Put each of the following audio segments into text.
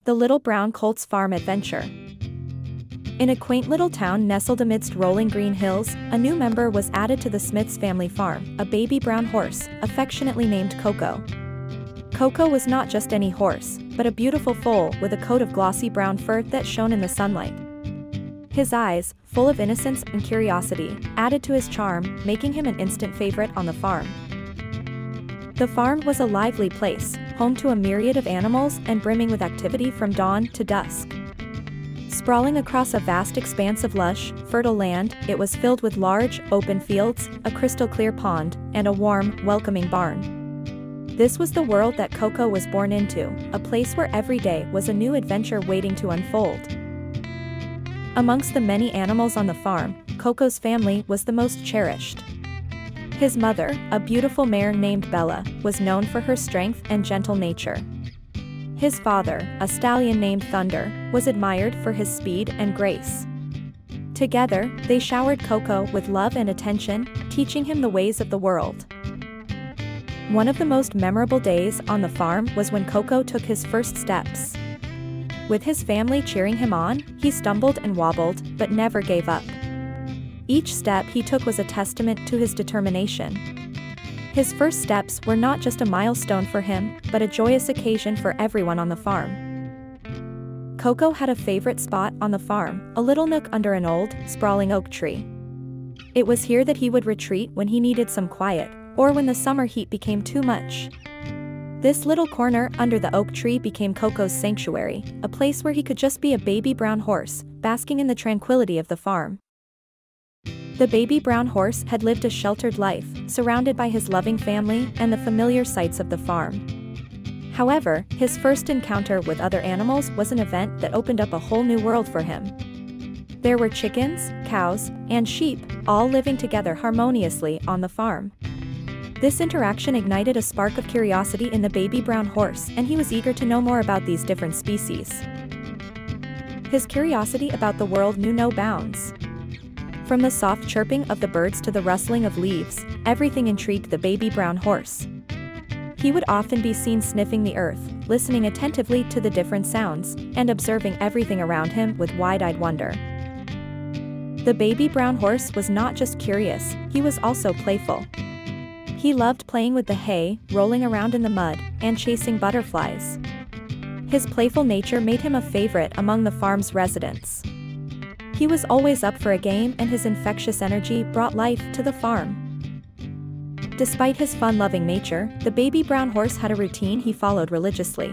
The Little Brown Colt's Farm Adventure. In a quaint little town nestled amidst rolling green hills, a new member was added to the Smith's family farm, a baby brown horse, affectionately named Coco. Coco was not just any horse, but a beautiful foal with a coat of glossy brown fur that shone in the sunlight. His eyes, full of innocence and curiosity, added to his charm, making him an instant favorite on the farm. The farm was a lively place, home to a myriad of animals and brimming with activity from dawn to dusk. Sprawling across a vast expanse of lush, fertile land, it was filled with large, open fields, a crystal-clear pond, and a warm, welcoming barn. This was the world that Coco was born into, a place where every day was a new adventure waiting to unfold. Amongst the many animals on the farm, Coco's family was the most cherished. His mother, a beautiful mare named Bella, was known for her strength and gentle nature. His father, a stallion named Thunder, was admired for his speed and grace. Together, they showered Coco with love and attention, teaching him the ways of the world. One of the most memorable days on the farm was when Coco took his first steps. With his family cheering him on, he stumbled and wobbled, but never gave up. Each step he took was a testament to his determination. His first steps were not just a milestone for him, but a joyous occasion for everyone on the farm. Coco had a favorite spot on the farm, a little nook under an old, sprawling oak tree. It was here that he would retreat when he needed some quiet, or when the summer heat became too much. This little corner under the oak tree became Coco's sanctuary, a place where he could just be a baby brown horse, basking in the tranquility of the farm. The baby brown horse had lived a sheltered life, surrounded by his loving family and the familiar sights of the farm. However, his first encounter with other animals was an event that opened up a whole new world for him. There were chickens, cows, and sheep, all living together harmoniously on the farm. This interaction ignited a spark of curiosity in the baby brown horse, and he was eager to know more about these different species. His curiosity about the world knew no bounds. From the soft chirping of the birds to the rustling of leaves, everything intrigued the baby brown horse. He would often be seen sniffing the earth, listening attentively to the different sounds, and observing everything around him with wide-eyed wonder. The baby brown horse was not just curious, he was also playful. He loved playing with the hay, rolling around in the mud, and chasing butterflies. His playful nature made him a favorite among the farm's residents. He was always up for a game, and his infectious energy brought life to the farm. Despite his fun-loving nature, the baby brown horse had a routine he followed religiously.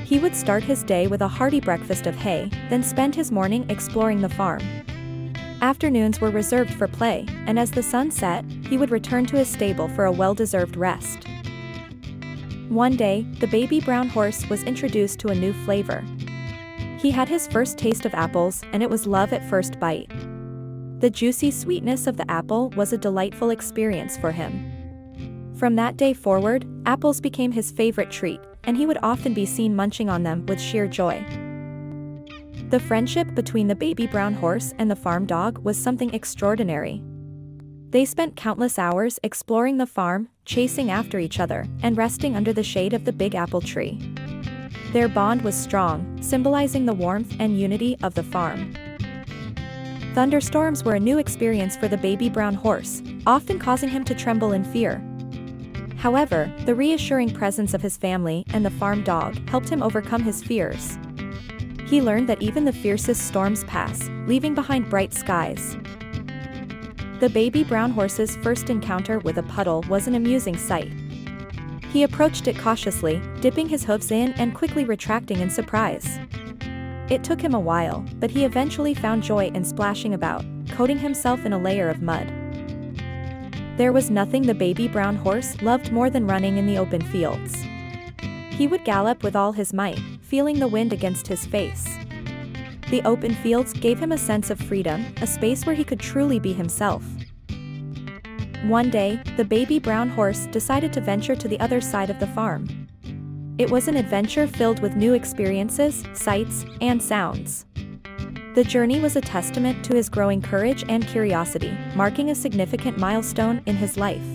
He would start his day with a hearty breakfast of hay, then spend his morning exploring the farm. Afternoons were reserved for play, and as the sun set, he would return to his stable for a well-deserved rest. One day, the baby brown horse was introduced to a new flavor. He had his first taste of apples, and it was love at first bite. The juicy sweetness of the apple was a delightful experience for him. From that day forward, apples became his favorite treat, and he would often be seen munching on them with sheer joy. The friendship between the baby brown horse and the farm dog was something extraordinary. They spent countless hours exploring the farm, chasing after each other, and resting under the shade of the big apple tree. Their bond was strong, symbolizing the warmth and unity of the farm. Thunderstorms were a new experience for the baby brown horse, often causing him to tremble in fear. However, the reassuring presence of his family and the farm dog helped him overcome his fears. He learned that even the fiercest storms pass, leaving behind bright skies. The baby brown horse's first encounter with a puddle was an amusing sight. He approached it cautiously, dipping his hooves in and quickly retracting in surprise. It took him a while, but he eventually found joy in splashing about, coating himself in a layer of mud. There was nothing the baby brown horse loved more than running in the open fields. He would gallop with all his might, feeling the wind against his face. The open fields gave him a sense of freedom, a space where he could truly be himself. One day, the baby brown horse decided to venture to the other side of the farm. It was an adventure filled with new experiences, sights, and sounds. The journey was a testament to his growing courage and curiosity, marking a significant milestone in his life.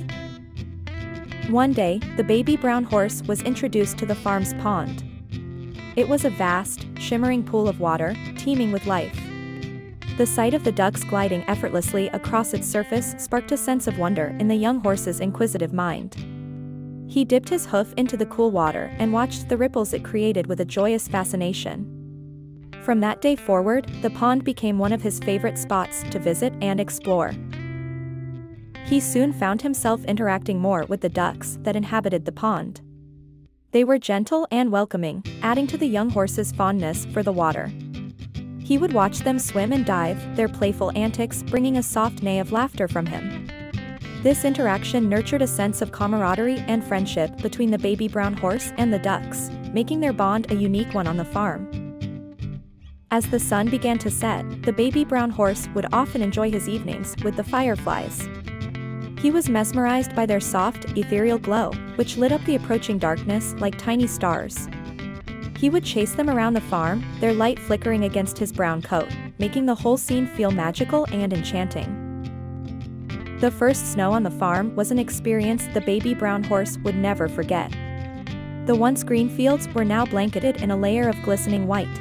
One day, the baby brown horse was introduced to the farm's pond. It was a vast, shimmering pool of water, teeming with life. The sight of the ducks gliding effortlessly across its surface sparked a sense of wonder in the young horse's inquisitive mind. He dipped his hoof into the cool water and watched the ripples it created with a joyous fascination. From that day forward, the pond became one of his favorite spots to visit and explore. He soon found himself interacting more with the ducks that inhabited the pond. They were gentle and welcoming, adding to the young horse's fondness for the water. He would watch them swim and dive, their playful antics bringing a soft neigh of laughter from him. This interaction nurtured a sense of camaraderie and friendship between the baby brown horse and the ducks, making their bond a unique one on the farm. As the sun began to set, the baby brown horse would often enjoy his evenings with the fireflies. He was mesmerized by their soft, ethereal glow, which lit up the approaching darkness like tiny stars. He would chase them around the farm, their light flickering against his brown coat, making the whole scene feel magical and enchanting. The first snow on the farm was an experience the baby brown horse would never forget. The once green fields were now blanketed in a layer of glistening white.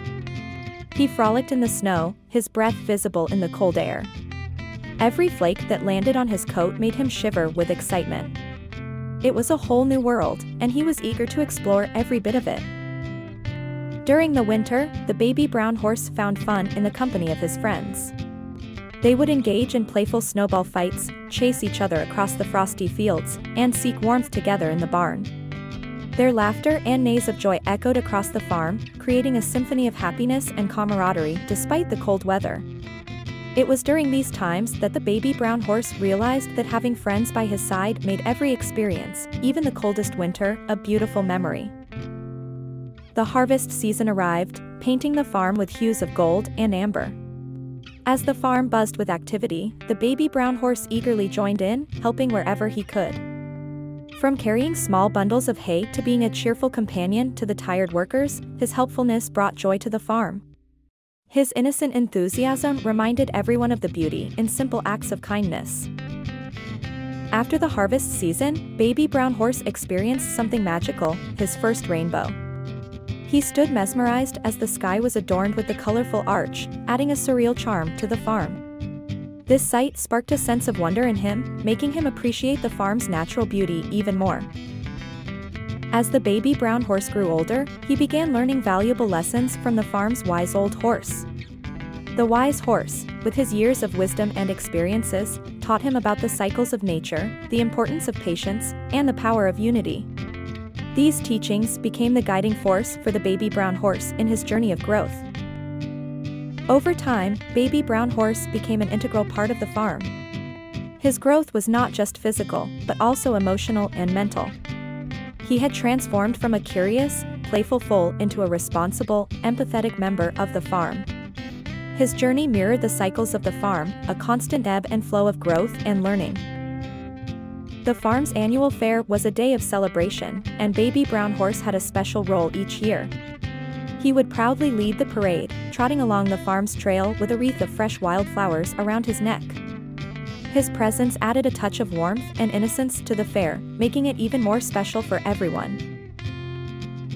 He frolicked in the snow, his breath visible in the cold air. Every flake that landed on his coat made him shiver with excitement. It was a whole new world, and he was eager to explore every bit of it. During the winter, the baby brown horse found fun in the company of his friends. They would engage in playful snowball fights, chase each other across the frosty fields, and seek warmth together in the barn. Their laughter and neighs of joy echoed across the farm, creating a symphony of happiness and camaraderie despite the cold weather. It was during these times that the baby brown horse realized that having friends by his side made every experience, even the coldest winter, a beautiful memory. The harvest season arrived, painting the farm with hues of gold and amber. As the farm buzzed with activity, the baby brown horse eagerly joined in, helping wherever he could. From carrying small bundles of hay to being a cheerful companion to the tired workers, his helpfulness brought joy to the farm. His innocent enthusiasm reminded everyone of the beauty in simple acts of kindness. After the harvest season, baby brown horse experienced something magical, his first rainbow. He stood mesmerized as the sky was adorned with the colorful arch, adding a surreal charm to the farm. This sight sparked a sense of wonder in him, making him appreciate the farm's natural beauty even more. As the baby brown horse grew older, he began learning valuable lessons from the farm's wise old horse. The wise horse, with his years of wisdom and experiences, taught him about the cycles of nature, the importance of patience, and the power of unity. These teachings became the guiding force for the baby brown horse in his journey of growth. Over time, baby brown horse became an integral part of the farm. His growth was not just physical, but also emotional and mental. He had transformed from a curious, playful foal into a responsible, empathetic member of the farm. His journey mirrored the cycles of the farm, a constant ebb and flow of growth and learning. The farm's annual fair was a day of celebration, and baby brown horse had a special role each year. He would proudly lead the parade, trotting along the farm's trail with a wreath of fresh wildflowers around his neck. His presence added a touch of warmth and innocence to the fair, making it even more special for everyone.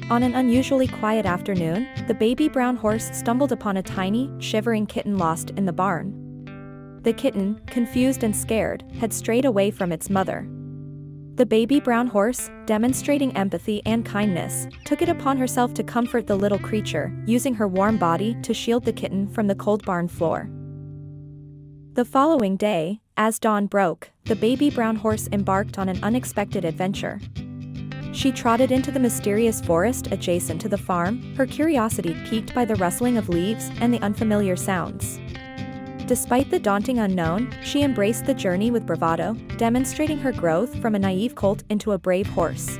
On an unusually quiet afternoon, the baby brown horse stumbled upon a tiny, shivering kitten lost in the barn. The kitten, confused and scared, had strayed away from its mother. The baby brown horse, demonstrating empathy and kindness, took it upon herself to comfort the little creature, using her warm body to shield the kitten from the cold barn floor. The following day, as dawn broke, the baby brown horse embarked on an unexpected adventure. She trotted into the mysterious forest adjacent to the farm, her curiosity piqued by the rustling of leaves and the unfamiliar sounds. Despite the daunting unknown, she embraced the journey with bravado, demonstrating her growth from a naive colt into a brave horse.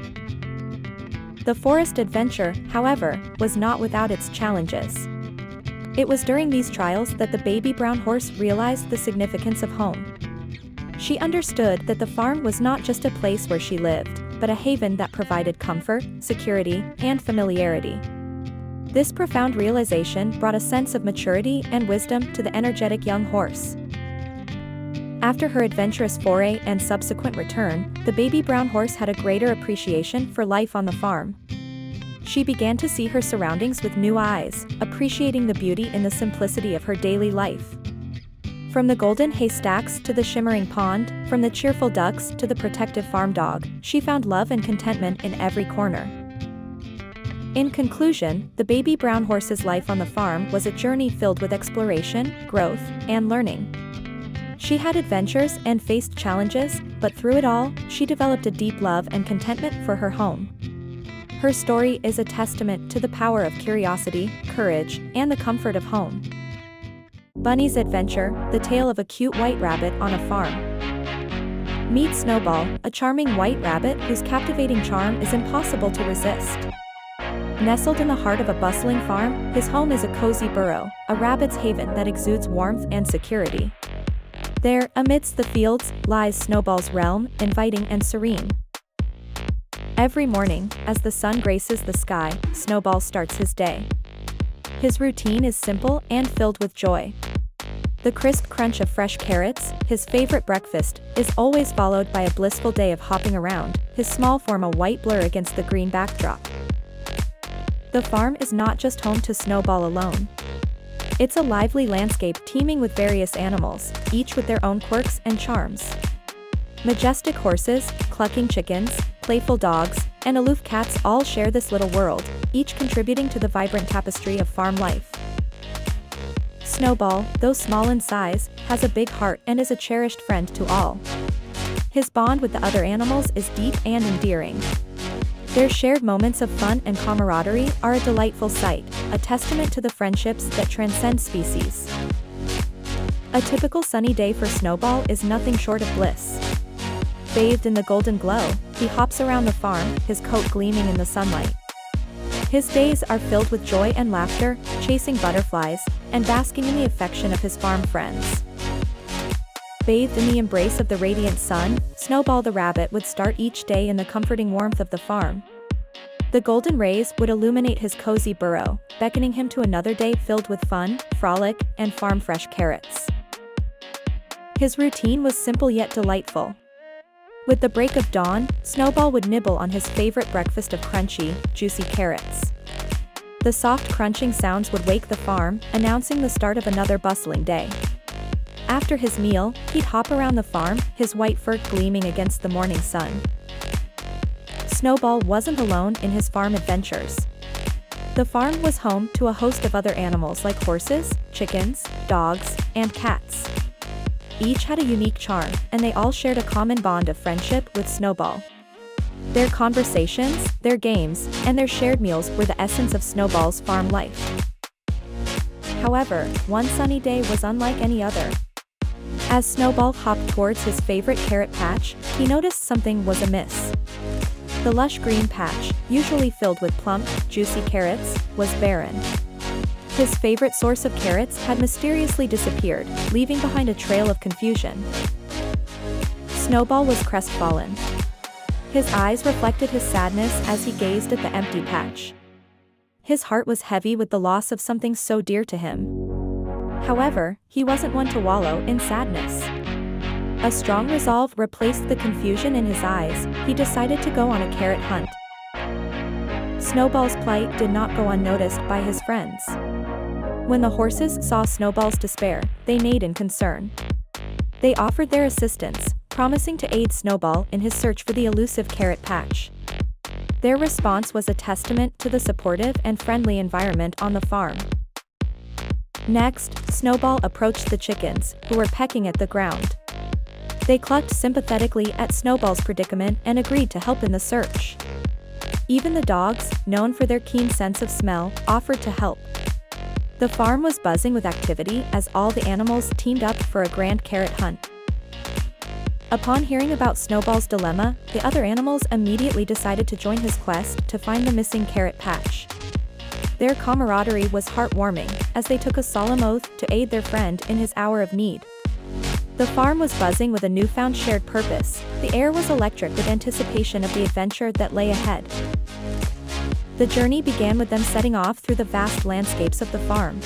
The forest adventure, however, was not without its challenges. It was during these trials that the baby brown horse realized the significance of home. She understood that the farm was not just a place where she lived, but a haven that provided comfort, security, and familiarity. This profound realization brought a sense of maturity and wisdom to the energetic young horse. After her adventurous foray and subsequent return, the baby brown horse had a greater appreciation for life on the farm. she began to see her surroundings with new eyes, appreciating the beauty in the simplicity of her daily life. From the golden haystacks to the shimmering pond, from the cheerful ducks to the protective farm dog, she found love and contentment in every corner. In conclusion, the baby brown horse's life on the farm was a journey filled with exploration, growth, and learning. She had adventures and faced challenges, but through it all, she developed a deep love and contentment for her home. Her story is a testament to the power of curiosity, courage, and the comfort of home. Bunny's Adventure, the tale of a cute white rabbit on a farm. Meet Snowball, a charming white rabbit whose captivating charm is impossible to resist. Nestled in the heart of a bustling farm, his home is a cozy burrow, a rabbit's haven that exudes warmth and security. There, amidst the fields, lies Snowball's realm, inviting and serene. Every morning, as the sun graces the sky, Snowball starts his day. His routine is simple and filled with joy. The crisp crunch of fresh carrots, his favorite breakfast, is always followed by a blissful day of hopping around, his small form a white blur against the green backdrop. The farm is not just home to Snowball alone. It's a lively landscape teeming with various animals, each with their own quirks and charms. Majestic horses, clucking chickens, playful dogs, and aloof cats all share this little world, each contributing to the vibrant tapestry of farm life. Snowball, though small in size, has a big heart and is a cherished friend to all. His bond with the other animals is deep and endearing. Their shared moments of fun and camaraderie are a delightful sight, a testament to the friendships that transcend species. A typical sunny day for Snowball is nothing short of bliss. Bathed in the golden glow, he hops around the farm, his coat gleaming in the sunlight. His days are filled with joy and laughter, chasing butterflies, and basking in the affection of his farm friends. Bathed in the embrace of the radiant sun, Snowball the rabbit would start each day in the comforting warmth of the farm. The golden rays would illuminate his cozy burrow, beckoning him to another day filled with fun, frolic, and farm-fresh carrots. His routine was simple yet delightful. With the break of dawn, Snowball would nibble on his favorite breakfast of crunchy, juicy carrots. The soft crunching sounds would wake the farm, announcing the start of another bustling day. After his meal, he'd hop around the farm, his white fur gleaming against the morning sun. Snowball wasn't alone in his farm adventures. The farm was home to a host of other animals like horses, chickens, dogs, and cats. Each had a unique charm, and they all shared a common bond of friendship with Snowball. Their conversations, their games, and their shared meals were the essence of Snowball's farm life. However, one sunny day was unlike any other. As Snowball hopped towards his favorite carrot patch, he noticed something was amiss. The lush green patch, usually filled with plump, juicy carrots, was barren. His favorite source of carrots had mysteriously disappeared, leaving behind a trail of confusion. Snowball was crestfallen. His eyes reflected his sadness as he gazed at the empty patch. His heart was heavy with the loss of something so dear to him. However, he wasn't one to wallow in sadness. A strong resolve replaced the confusion in his eyes. He decided to go on a carrot hunt. Snowball's plight did not go unnoticed by his friends. When the horses saw Snowball's despair, they neighed in concern. They offered their assistance, promising to aid Snowball in his search for the elusive carrot patch. Their response was a testament to the supportive and friendly environment on the farm. Next, Snowball approached the chickens, who were pecking at the ground. They clucked sympathetically at Snowball's predicament and agreed to help in the search. Even the dogs, known for their keen sense of smell, offered to help. The farm was buzzing with activity as all the animals teamed up for a grand carrot hunt. Upon hearing about Snowball's dilemma, the other animals immediately decided to join his quest to find the missing carrot patch. Their camaraderie was heartwarming, as they took a solemn oath to aid their friend in his hour of need. The farm was buzzing with a newfound shared purpose. The air was electric with anticipation of the adventure that lay ahead. The journey began with them setting off through the vast landscapes of the farm.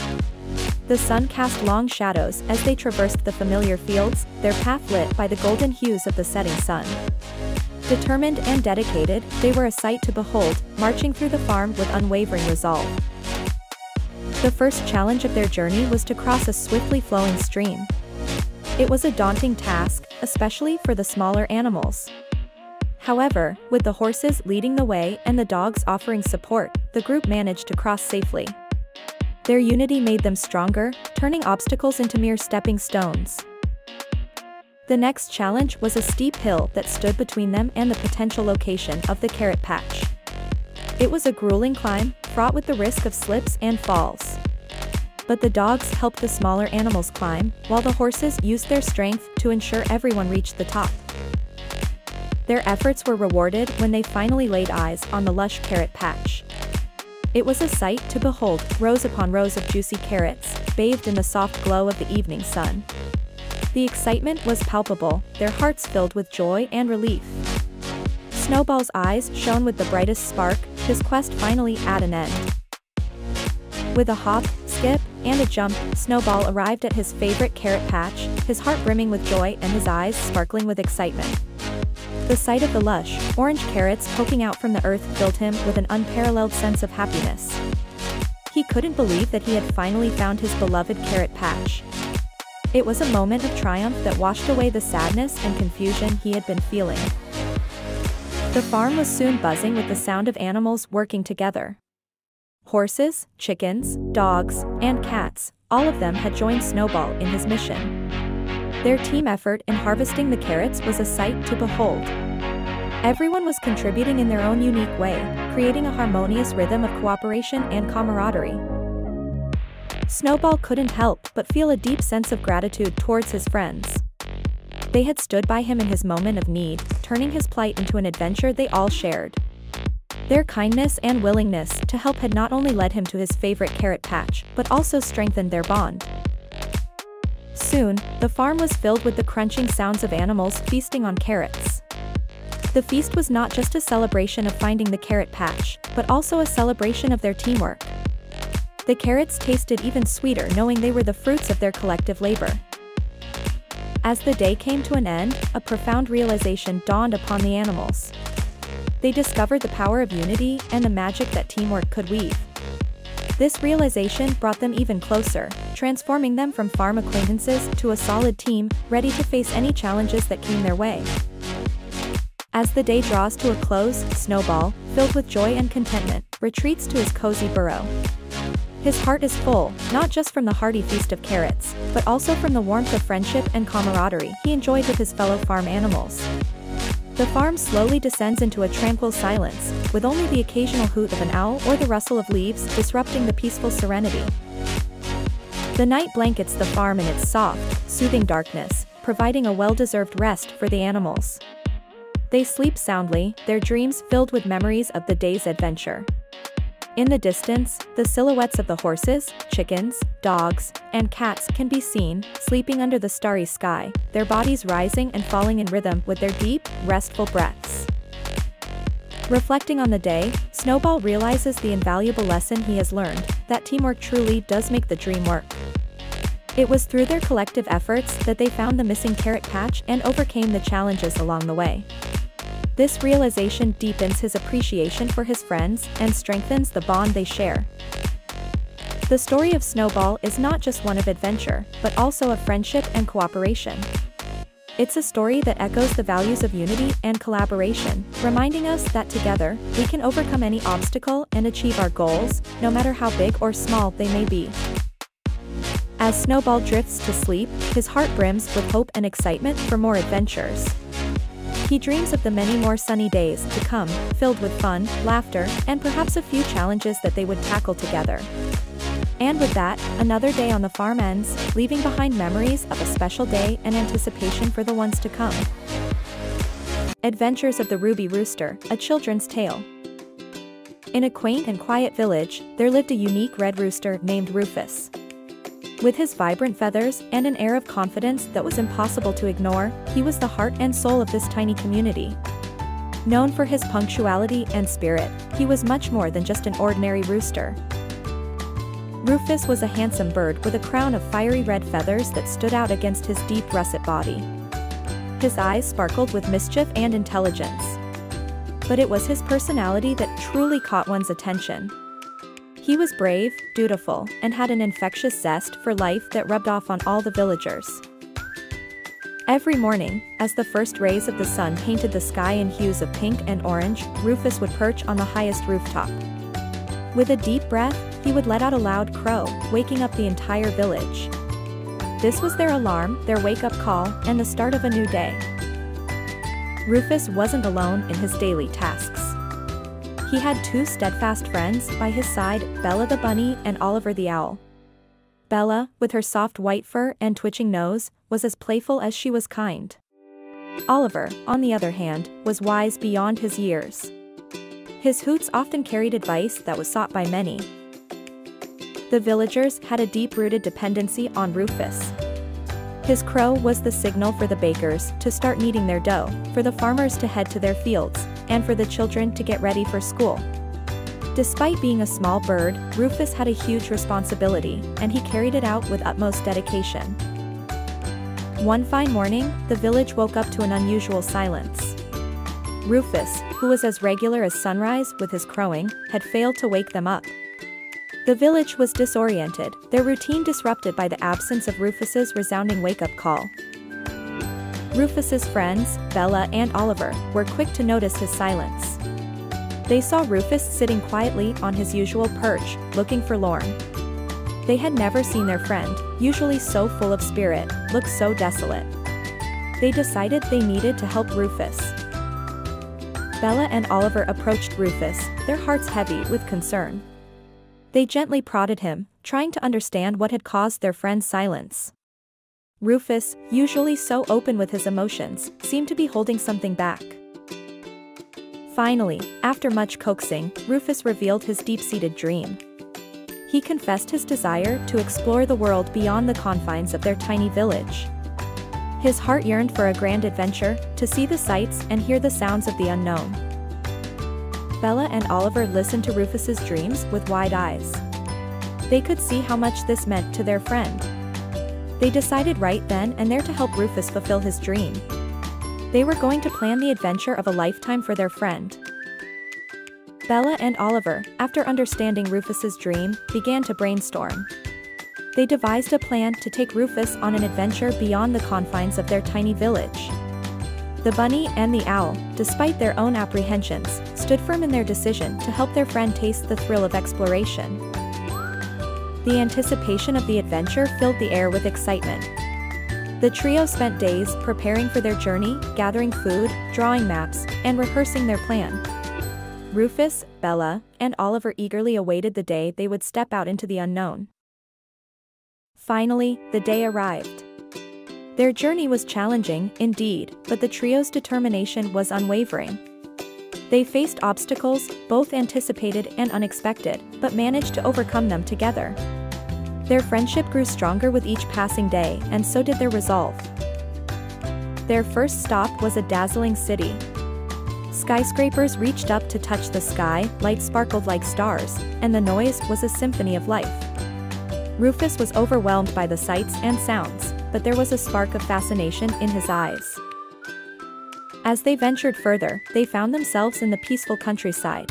The sun cast long shadows as they traversed the familiar fields, their path lit by the golden hues of the setting sun. Determined and dedicated, they were a sight to behold, marching through the farm with unwavering resolve. The first challenge of their journey was to cross a swiftly flowing stream. It was a daunting task, especially for the smaller animals. However, with the horses leading the way and the dogs offering support, the group managed to cross safely. Their unity made them stronger, turning obstacles into mere stepping stones. The next challenge was a steep hill that stood between them and the potential location of the carrot patch. It was a grueling climb, fraught with the risk of slips and falls. But the dogs helped the smaller animals climb, while the horses used their strength to ensure everyone reached the top. Their efforts were rewarded when they finally laid eyes on the lush carrot patch. It was a sight to behold, rows upon rows of juicy carrots, bathed in the soft glow of the evening sun. The excitement was palpable, their hearts filled with joy and relief. Snowball's eyes shone with the brightest spark, his quest finally at an end. With a hop, skip, and a jump, Snowball arrived at his favorite carrot patch, his heart brimming with joy and his eyes sparkling with excitement. The sight of the lush, orange carrots poking out from the earth filled him with an unparalleled sense of happiness. He couldn't believe that he had finally found his beloved carrot patch. It was a moment of triumph that washed away the sadness and confusion he had been feeling. The farm was soon buzzing with the sound of animals working together. Horses, chickens, dogs, and cats, all of them had joined Snowball in his mission. Their team effort in harvesting the carrots was a sight to behold. Everyone was contributing in their own unique way, creating a harmonious rhythm of cooperation and camaraderie. Snowball couldn't help but feel a deep sense of gratitude towards his friends. They had stood by him in his moment of need, turning his plight into an adventure they all shared. Their kindness and willingness to help had not only led him to his favorite carrot patch, but also strengthened their bond. Soon, the farm was filled with the crunching sounds of animals feasting on carrots. The feast was not just a celebration of finding the carrot patch, but also a celebration of their teamwork. The carrots tasted even sweeter knowing they were the fruits of their collective labor. As the day came to an end, a profound realization dawned upon the animals. They discovered the power of unity and the magic that teamwork could weave. This realization brought them even closer, transforming them from farm acquaintances to a solid team, ready to face any challenges that came their way. As the day draws to a close, Snowball, filled with joy and contentment, retreats to his cozy burrow. His heart is full, not just from the hearty feast of carrots, but also from the warmth of friendship and camaraderie he enjoyed with his fellow farm animals. The farm slowly descends into a tranquil silence, with only the occasional hoot of an owl or the rustle of leaves disrupting the peaceful serenity. The night blankets the farm in its soft, soothing darkness, providing a well-deserved rest for the animals. They sleep soundly, their dreams filled with memories of the day's adventure. In the distance, the silhouettes of the horses, chickens, dogs, and cats can be seen, sleeping under the starry sky, their bodies rising and falling in rhythm with their deep, restful breaths. Reflecting on the day, Snowball realizes the invaluable lesson he has learned, that teamwork truly does make the dream work. It was through their collective efforts that they found the missing carrot patch and overcame the challenges along the way. This realization deepens his appreciation for his friends and strengthens the bond they share. The story of Snowball is not just one of adventure, but also of friendship and cooperation. It's a story that echoes the values of unity and collaboration, reminding us that together, we can overcome any obstacle and achieve our goals, no matter how big or small they may be. As Snowball drifts to sleep, his heart brims with hope and excitement for more adventures. He dreams of the many more sunny days to come, filled with fun, laughter, and perhaps a few challenges that they would tackle together. And with that, another day on the farm ends, leaving behind memories of a special day and anticipation for the ones to come. Adventures of the Ruby Rooster, a children's tale. In a quaint and quiet village, there lived a unique red rooster named Rufus. With his vibrant feathers and an air of confidence that was impossible to ignore, he was the heart and soul of this tiny community. Known for his punctuality and spirit, he was much more than just an ordinary rooster. Rufus was a handsome bird with a crown of fiery red feathers that stood out against his deep russet body. His eyes sparkled with mischief and intelligence, But it was his personality that truly caught one's attention. He was brave, dutiful, and had an infectious zest for life that rubbed off on all the villagers. Every morning, as the first rays of the sun painted the sky in hues of pink and orange, Rufus would perch on the highest rooftop. With a deep breath, he would let out a loud crow, waking up the entire village. This was their alarm, their wake-up call, and the start of a new day. Rufus wasn't alone in his daily tasks. He had two steadfast friends by his side, Bella the bunny and Oliver the owl. Bella, with her soft white fur and twitching nose, was as playful as she was kind. Oliver, on the other hand, was wise beyond his years. His hoots often carried advice that was sought by many. The villagers had a deep-rooted dependency on Rufus. His crow was the signal for the bakers to start kneading their dough, for the farmers to head to their fields, and for the children to get ready for school. Despite being a small bird, Rufus had a huge responsibility, and he carried it out with utmost dedication. One fine morning, the village woke up to an unusual silence. Rufus, who was as regular as sunrise with his crowing, had failed to wake them up. The village was disoriented, their routine disrupted by the absence of Rufus's resounding wake-up call. Rufus's friends, Bella and Oliver, were quick to notice his silence. They saw Rufus sitting quietly on his usual perch, looking forlorn. They had never seen their friend, usually so full of spirit, look so desolate. They decided they needed to help Rufus. Bella and Oliver approached Rufus, their hearts heavy with concern. They gently prodded him, trying to understand what had caused their friend's silence. Rufus, usually so open with his emotions, seemed to be holding something back. Finally, after much coaxing, Rufus revealed his deep-seated dream. He confessed his desire to explore the world beyond the confines of their tiny village. His heart yearned for a grand adventure, to see the sights and hear the sounds of the unknown. Bella and Oliver listened to Rufus's dreams with wide eyes. They could see how much this meant to their friend. They decided right then and there to help Rufus fulfill his dream. They were going to plan the adventure of a lifetime for their friend. Bella and Oliver, after understanding Rufus's dream, began to brainstorm. They devised a plan to take Rufus on an adventure beyond the confines of their tiny village. The bunny and the owl, despite their own apprehensions, stood firm in their decision to help their friend taste the thrill of exploration. The anticipation of the adventure filled the air with excitement. The trio spent days preparing for their journey, gathering food, drawing maps, and rehearsing their plan. Rufus, Bella, and Oliver eagerly awaited the day they would step out into the unknown. Finally, the day arrived. Their journey was challenging, indeed, but the trio's determination was unwavering. They faced obstacles, both anticipated and unexpected, but managed to overcome them together. Their friendship grew stronger with each passing day, and so did their resolve. Their first stop was a dazzling city. Skyscrapers reached up to touch the sky, lights sparkled like stars, and the noise was a symphony of life. Rufus was overwhelmed by the sights and sounds, but there was a spark of fascination in his eyes. As they ventured further, they found themselves in the peaceful countryside.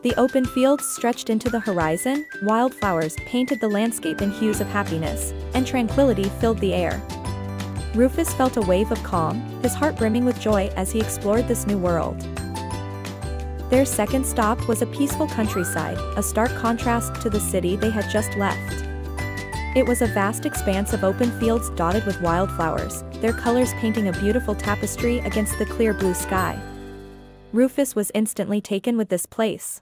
The open fields stretched into the horizon, wildflowers painted the landscape in hues of happiness, and tranquility filled the air. Rufus felt a wave of calm, his heart brimming with joy as he explored this new world. Their second stop was a peaceful countryside, a stark contrast to the city they had just left. It was a vast expanse of open fields dotted with wildflowers, their colors painting a beautiful tapestry against the clear blue sky. Rufus was instantly taken with this place.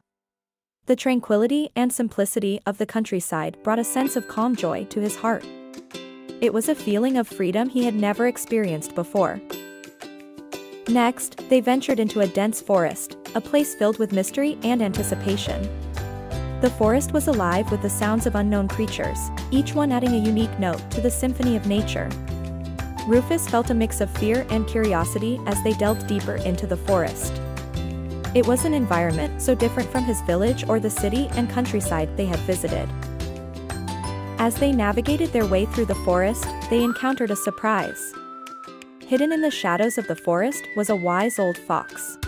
The tranquility and simplicity of the countryside brought a sense of calm joy to his heart. It was a feeling of freedom he had never experienced before. Next, they ventured into a dense forest, a place filled with mystery and anticipation. The forest was alive with the sounds of unknown creatures, each one adding a unique note to the symphony of nature. Rufus felt a mix of fear and curiosity as they delved deeper into the forest. It was an environment so different from his village or the city and countryside they had visited. As they navigated their way through the forest, they encountered a surprise. Hidden in the shadows of the forest was a wise old fox.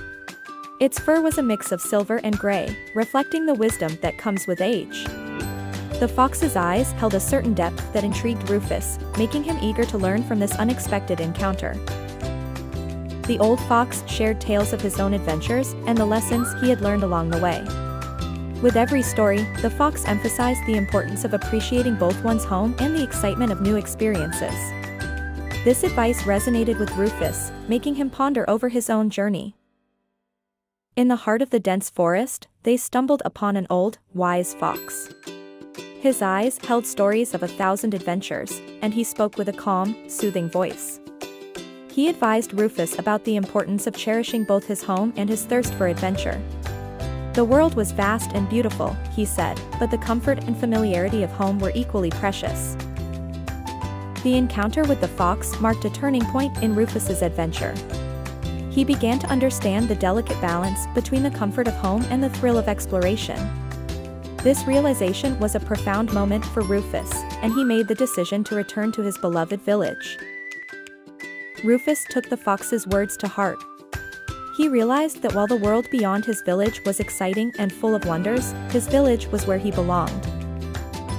Its fur was a mix of silver and gray, reflecting the wisdom that comes with age. The fox's eyes held a certain depth that intrigued Rufus, making him eager to learn from this unexpected encounter. The old fox shared tales of his own adventures and the lessons he had learned along the way. With every story, the fox emphasized the importance of appreciating both one's home and the excitement of new experiences. This advice resonated with Rufus, making him ponder over his own journey. In the heart of the dense forest, they stumbled upon an old, wise fox. His eyes held stories of 1,000 adventures, and he spoke with a calm, soothing voice. He advised Rufus about the importance of cherishing both his home and his thirst for adventure. The world was vast and beautiful, he said, but the comfort and familiarity of home were equally precious. The encounter with the fox marked a turning point in Rufus's adventure. He began to understand the delicate balance between the comfort of home and the thrill of exploration. This realization was a profound moment for Rufus, and he made the decision to return to his beloved village. Rufus took the fox's words to heart. He realized that while the world beyond his village was exciting and full of wonders, his village was where he belonged.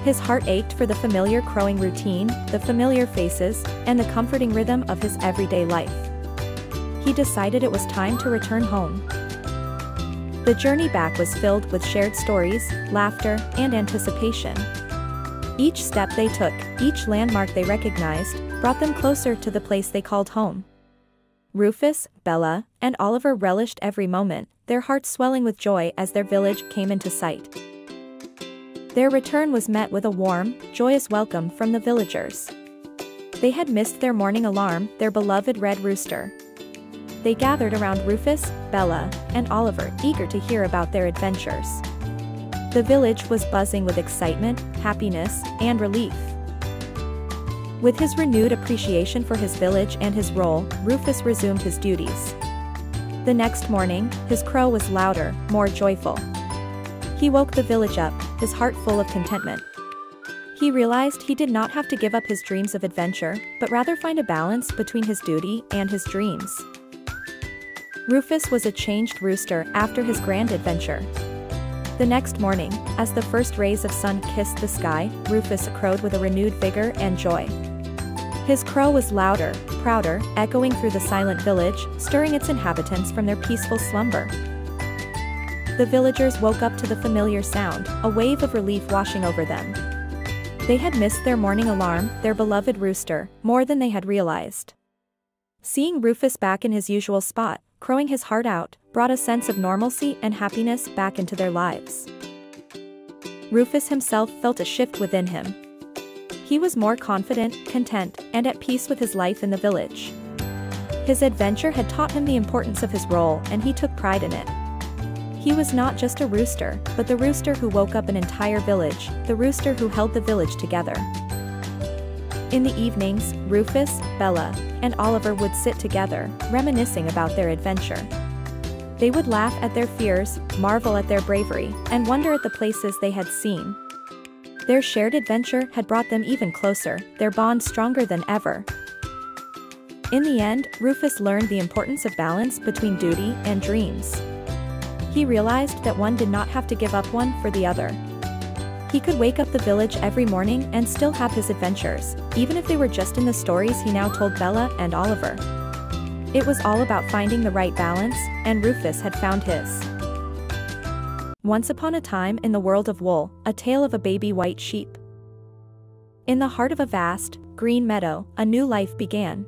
His heart ached for the familiar crowing routine, the familiar faces, and the comforting rhythm of his everyday life. He decided it was time to return home. The journey back was filled with shared stories, laughter, and anticipation. Each step they took, each landmark they recognized, brought them closer to the place they called home. Rufus, Bella, and Oliver relished every moment, their hearts swelling with joy as their village came into sight. Their return was met with a warm, joyous welcome from the villagers. They had missed their morning alarm, their beloved red rooster. They gathered around Rufus, Bella, and Oliver, eager to hear about their adventures. The village was buzzing with excitement, happiness, and relief. With his renewed appreciation for his village and his role, Rufus resumed his duties. The next morning, his crow was louder, more joyful. He woke the village up, his heart full of contentment. He realized he did not have to give up his dreams of adventure, but rather find a balance between his duty and his dreams. Rufus was a changed rooster after his grand adventure. The next morning, as the first rays of sun kissed the sky, Rufus crowed with a renewed vigor and joy. His crow was louder, prouder, echoing through the silent village, stirring its inhabitants from their peaceful slumber. The villagers woke up to the familiar sound, a wave of relief washing over them. They had missed their morning alarm, their beloved rooster, more than they had realized. Seeing Rufus back in his usual spot, crowing his heart out, brought a sense of normalcy and happiness back into their lives. Rufus himself felt a shift within him. He was more confident, content, and at peace with his life in the village. His adventure had taught him the importance of his role, and he took pride in it. He was not just a rooster, but the rooster who woke up an entire village, the rooster who held the village together. In the evenings, Rufus, Bella, and Oliver would sit together, reminiscing about their adventure. They would laugh at their fears, marvel at their bravery, and wonder at the places they had seen. Their shared adventure had brought them even closer, their bond stronger than ever. In the end, Rufus learned the importance of balance between duty and dreams. He realized that one did not have to give up one for the other. He could wake up the village every morning and still have his adventures, even if they were just in the stories he now told Bella and Oliver. It was all about finding the right balance, and Rufus had found his. Once upon a time in the world of wool, a tale of a baby white sheep. In the heart of a vast, green meadow, a new life began.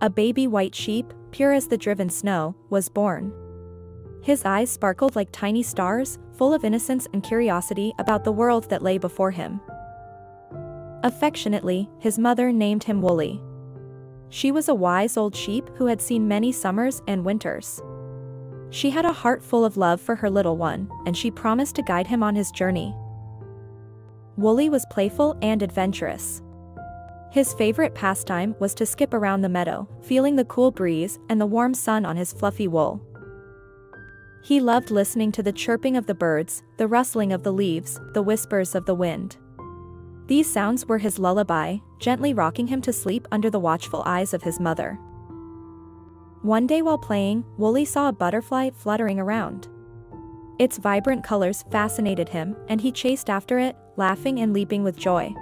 A baby white sheep, pure as the driven snow, was born. His eyes sparkled like tiny stars, full of innocence and curiosity about the world that lay before him. Affectionately, his mother named him Woolly. She was a wise old sheep who had seen many summers and winters. She had a heart full of love for her little one, and she promised to guide him on his journey. Woolly was playful and adventurous. His favorite pastime was to skip around the meadow, feeling the cool breeze and the warm sun on his fluffy wool. He loved listening to the chirping of the birds, the rustling of the leaves, the whispers of the wind. These sounds were his lullaby, gently rocking him to sleep under the watchful eyes of his mother. One day while playing, Wooly saw a butterfly fluttering around. Its vibrant colors fascinated him, and he chased after it, laughing and leaping with joy.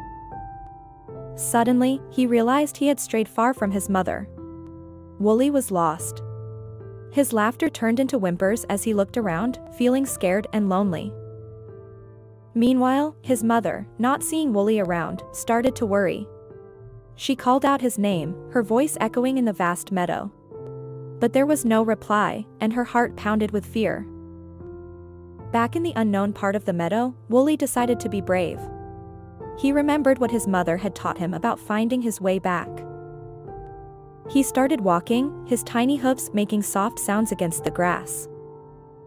Suddenly, he realized he had strayed far from his mother. Wooly was lost. His laughter turned into whimpers as he looked around, feeling scared and lonely. Meanwhile, his mother, not seeing Wooly around, started to worry. She called out his name, her voice echoing in the vast meadow. But there was no reply, and her heart pounded with fear. Back in the unknown part of the meadow, Wooly decided to be brave. He remembered what his mother had taught him about finding his way back. He started walking, his tiny hooves making soft sounds against the grass.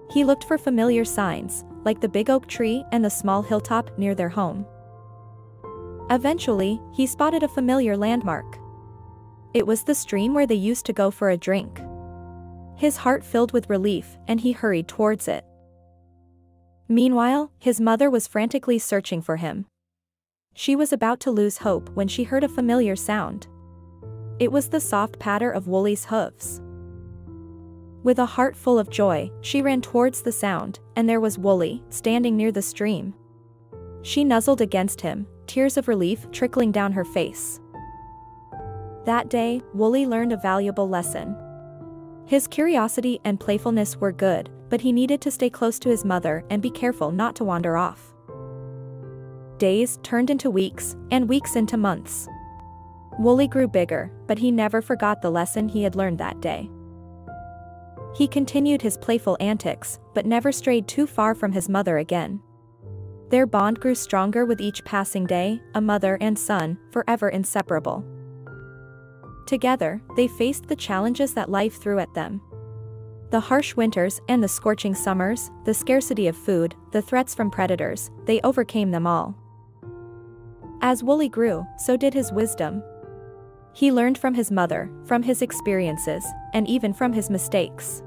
He looked for familiar signs, like the big oak tree and the small hilltop near their home. Eventually, he spotted a familiar landmark. It was the stream where they used to go for a drink. His heart filled with relief, and he hurried towards it. Meanwhile, his mother was frantically searching for him. She was about to lose hope when she heard a familiar sound. It was the soft patter of Wooly's hooves. With a heart full of joy, she ran towards the sound, and there was Wooly, standing near the stream. She nuzzled against him, tears of relief trickling down her face. That day, Wooly learned a valuable lesson. His curiosity and playfulness were good, but he needed to stay close to his mother and be careful not to wander off. Days turned into weeks, and weeks into months. Wooly grew bigger, but he never forgot the lesson he had learned that day. He continued his playful antics, but never strayed too far from his mother again. Their bond grew stronger with each passing day, a mother and son, forever inseparable. Together, they faced the challenges that life threw at them. The harsh winters and the scorching summers, the scarcity of food, the threats from predators, they overcame them all. As Wooly grew, so did his wisdom. He learned from his mother, from his experiences, and even from his mistakes.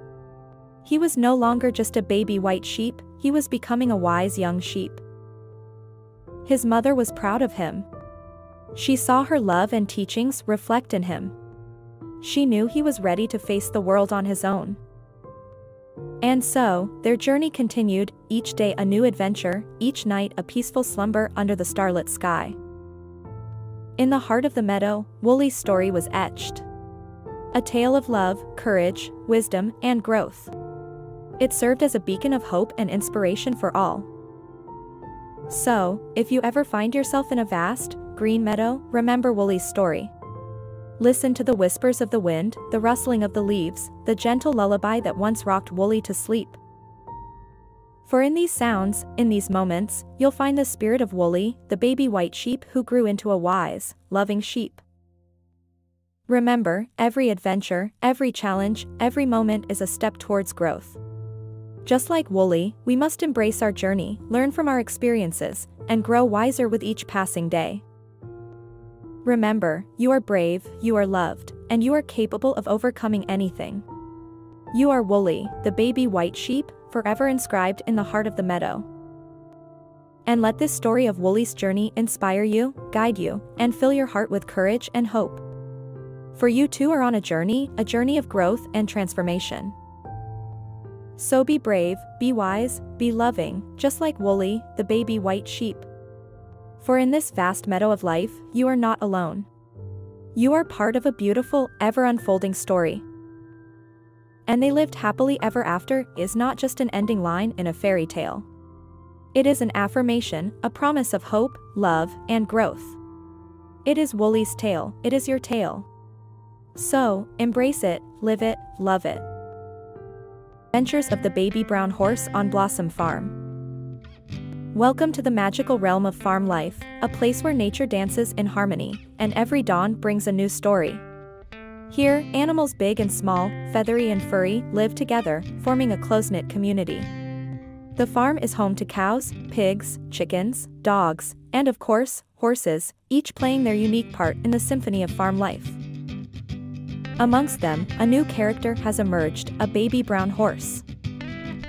He was no longer just a baby white sheep, he was becoming a wise young sheep. His mother was proud of him. She saw her love and teachings reflect in him. She knew he was ready to face the world on his own. And so, their journey continued, each day a new adventure, each night a peaceful slumber under the starlit sky. In the heart of the meadow, Wooly's story was etched. A tale of love, courage, wisdom, and growth. It served as a beacon of hope and inspiration for all. So, if you ever find yourself in a vast, green meadow, remember Wooly's story. Listen to the whispers of the wind, the rustling of the leaves, the gentle lullaby that once rocked Wooly to sleep. For in these sounds, in these moments, you'll find the spirit of Wooly, the baby white sheep who grew into a wise, loving sheep. Remember, every adventure, every challenge, every moment is a step towards growth. Just like Wooly, we must embrace our journey, learn from our experiences, and grow wiser with each passing day. Remember, you are brave, you are loved, and you are capable of overcoming anything. You are Wooly, the baby white sheep, forever inscribed in the heart of the meadow. And let this story of Wooly's journey inspire you, guide you, and fill your heart with courage and hope. For you too are on a journey of growth and transformation. So be brave, be wise, be loving, just like Wooly, the baby white sheep. For in this vast meadow of life, you are not alone. You are part of a beautiful, ever-unfolding story. And they lived happily ever after is not just an ending line in a fairy tale. It is an affirmation, a promise of hope, love, and growth. It is Wooly's tale, it is your tale. So, embrace it, live it, love it. Adventures of the Baby Brown Horse on Blossom Farm. Welcome to the magical realm of farm life, a place where nature dances in harmony, and every dawn brings a new story. Here, animals big and small, feathery and furry, live together, forming a close-knit community. The farm is home to cows, pigs, chickens, dogs, and of course, horses, each playing their unique part in the symphony of farm life. Amongst them, a new character has emerged, a baby brown horse.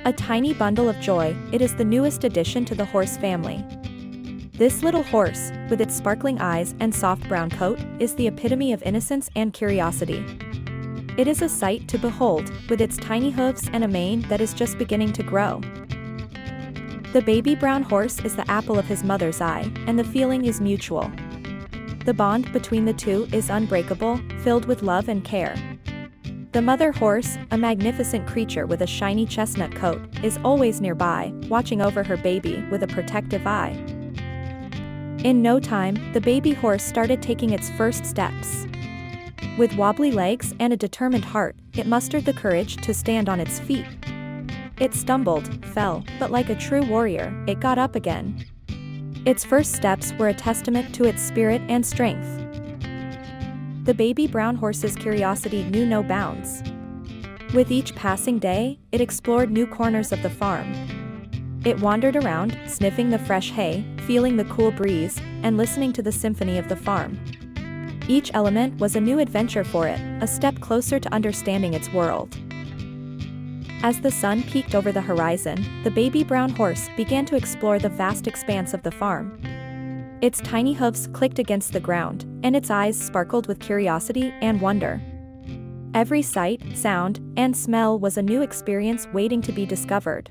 A tiny bundle of joy, it is the newest addition to the horse family. This little horse, with its sparkling eyes and soft brown coat, is the epitome of innocence and curiosity. It is a sight to behold, with its tiny hooves and a mane that is just beginning to grow. The baby brown horse is the apple of his mother's eye, and the feeling is mutual. The bond between the two is unbreakable, filled with love and care. The mother horse, a magnificent creature with a shiny chestnut coat, is always nearby, watching over her baby with a protective eye. In no time, the baby horse started taking its first steps. With wobbly legs and a determined heart, it mustered the courage to stand on its feet. It stumbled, fell, but like a true warrior, it got up again. Its first steps were a testament to its spirit and strength. The baby brown horse's curiosity knew no bounds. With each passing day, it explored new corners of the farm. It wandered around, sniffing the fresh hay, feeling the cool breeze, and listening to the symphony of the farm. Each element was a new adventure for it, a step closer to understanding its world. As the sun peeked over the horizon, the baby brown horse began to explore the vast expanse of the farm. Its tiny hooves clicked against the ground, and its eyes sparkled with curiosity and wonder. Every sight, sound, and smell was a new experience waiting to be discovered.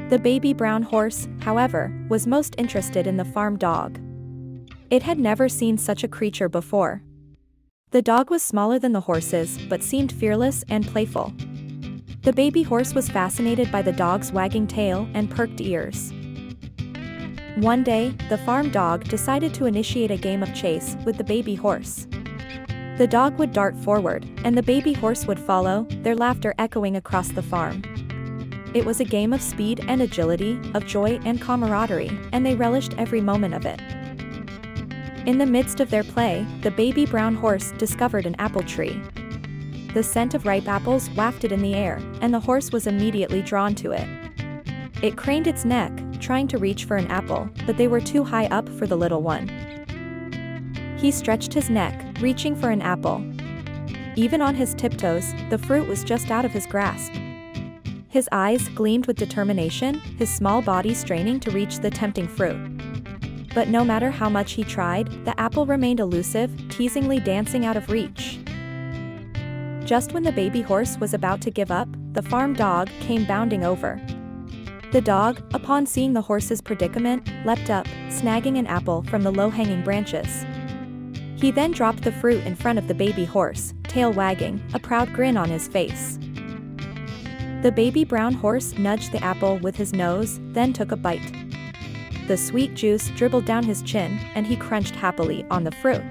The baby brown horse, however, was most interested in the farm dog. It had never seen such a creature before. The dog was smaller than the horses, but seemed fearless and playful. The baby horse was fascinated by the dog's wagging tail and perked ears. One day, the farm dog decided to initiate a game of chase with the baby horse. The dog would dart forward, and the baby horse would follow, their laughter echoing across the farm. It was a game of speed and agility, of joy and camaraderie, and they relished every moment of it. In the midst of their play, the baby brown horse discovered an apple tree. The scent of ripe apples wafted in the air, and the horse was immediately drawn to it. It craned its neck, trying to reach for an apple, but they were too high up for the little one. He stretched his neck, reaching for an apple. Even on his tiptoes, the fruit was just out of his grasp. His eyes gleamed with determination, his small body straining to reach the tempting fruit. But no matter how much he tried, the apple remained elusive, teasingly dancing out of reach. Just when the baby horse was about to give up, the farm dog came bounding over. The dog, upon seeing the horse's predicament, leapt up, snagging an apple from the low-hanging branches. He then dropped the fruit in front of the baby horse, tail wagging, a proud grin on his face. The baby brown horse nudged the apple with his nose, then took a bite. The sweet juice dribbled down his chin, and he crunched happily on the fruit.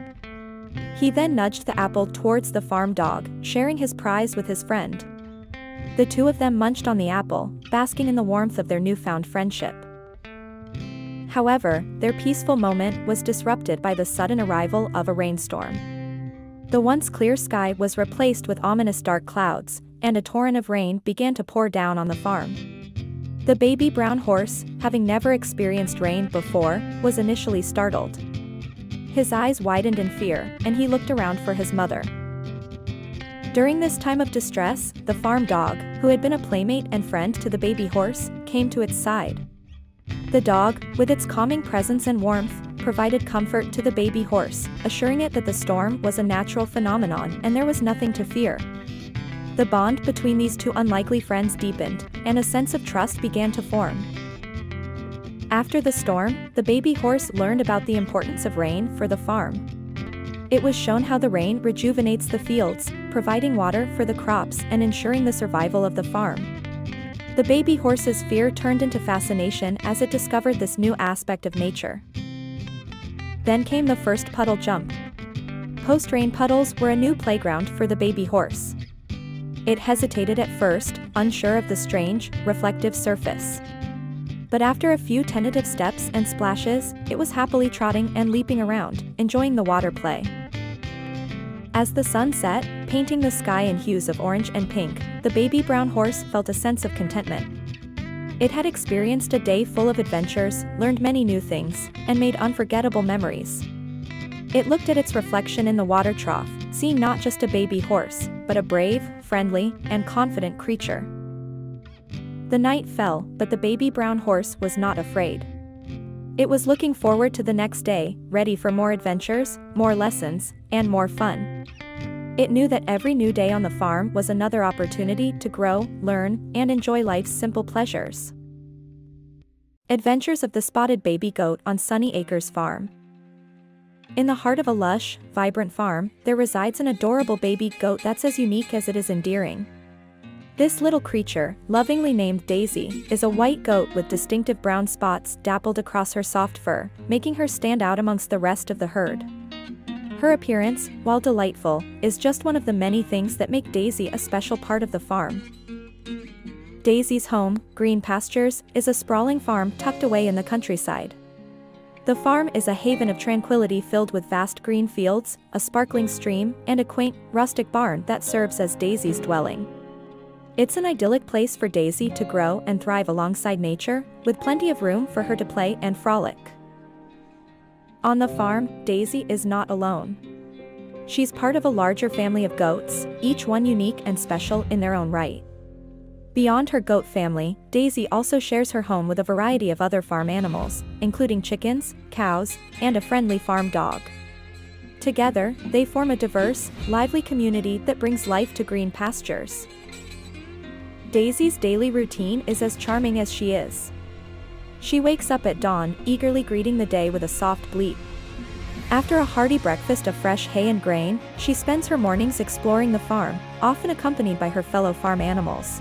He then nudged the apple towards the farm dog, sharing his prize with his friend. The two of them munched on the apple, basking in the warmth of their newfound friendship. However, their peaceful moment was disrupted by the sudden arrival of a rainstorm. The once clear sky was replaced with ominous dark clouds, and a torrent of rain began to pour down on the farm. The baby brown horse, having never experienced rain before, was initially startled. His eyes widened in fear, and he looked around for his mother. During this time of distress, the farm dog, who had been a playmate and friend to the baby horse, came to its side. The dog, with its calming presence and warmth, provided comfort to the baby horse, assuring it that the storm was a natural phenomenon and there was nothing to fear. The bond between these two unlikely friends deepened, and a sense of trust began to form. After the storm, the baby horse learned about the importance of rain for the farm. It was shown how the rain rejuvenates the fields, providing water for the crops and ensuring the survival of the farm. The baby horse's fear turned into fascination as it discovered this new aspect of nature. Then came the first puddle jump. Post-rain puddles were a new playground for the baby horse. It hesitated at first, unsure of the strange, reflective surface. But after a few tentative steps and splashes, it was happily trotting and leaping around, enjoying the water play. As the sun set, painting the sky in hues of orange and pink, the baby brown horse felt a sense of contentment. It had experienced a day full of adventures, learned many new things, and made unforgettable memories. It looked at its reflection in the water trough, seeing not just a baby horse, but a brave, friendly, and confident creature. The night fell, but the baby brown horse was not afraid. It was looking forward to the next day, ready for more adventures, more lessons, and more fun. It knew that every new day on the farm was another opportunity to grow, learn, and enjoy life's simple pleasures. Adventures of the Spotted Baby Goat on Sunny Acres Farm. In the heart of a lush, vibrant farm, there resides an adorable baby goat that's as unique as it is endearing. This little creature, lovingly named Daisy, is a white goat with distinctive brown spots dappled across her soft fur, making her stand out amongst the rest of the herd. Her appearance, while delightful, is just one of the many things that make Daisy a special part of the farm. Daisy's home, Green Pastures, is a sprawling farm tucked away in the countryside. The farm is a haven of tranquility filled with vast green fields, a sparkling stream, and a quaint, rustic barn that serves as Daisy's dwelling. It's an idyllic place for Daisy to grow and thrive alongside nature, with plenty of room for her to play and frolic. On the farm, Daisy is not alone. She's part of a larger family of goats, each one unique and special in their own right. Beyond her goat family, Daisy also shares her home with a variety of other farm animals, including chickens, cows, and a friendly farm dog. Together, they form a diverse, lively community that brings life to Green Pastures. Daisy's daily routine is as charming as she is. She wakes up at dawn, eagerly greeting the day with a soft bleat. After a hearty breakfast of fresh hay and grain, she spends her mornings exploring the farm, often accompanied by her fellow farm animals.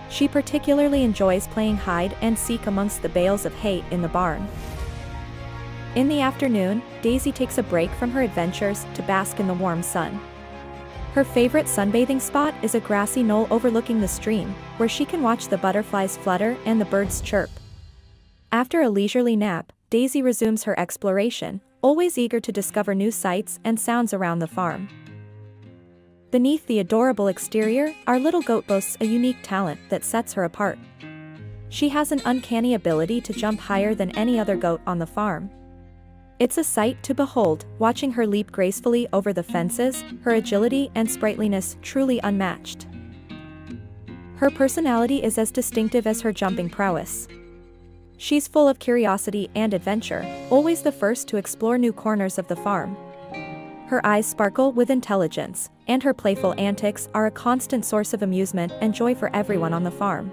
She particularly enjoys playing hide and seek amongst the bales of hay in the barn. In the afternoon, Daisy takes a break from her adventures to bask in the warm sun. Her favorite sunbathing spot is a grassy knoll overlooking the stream, where she can watch the butterflies flutter and the birds chirp. After a leisurely nap, Daisy resumes her exploration, always eager to discover new sights and sounds around the farm. Beneath the adorable exterior, our little goat boasts a unique talent that sets her apart. She has an uncanny ability to jump higher than any other goat on the farm. It's a sight to behold, watching her leap gracefully over the fences, her agility and sprightliness truly unmatched. Her personality is as distinctive as her jumping prowess. She's full of curiosity and adventure, always the first to explore new corners of the farm. Her eyes sparkle with intelligence, and her playful antics are a constant source of amusement and joy for everyone on the farm.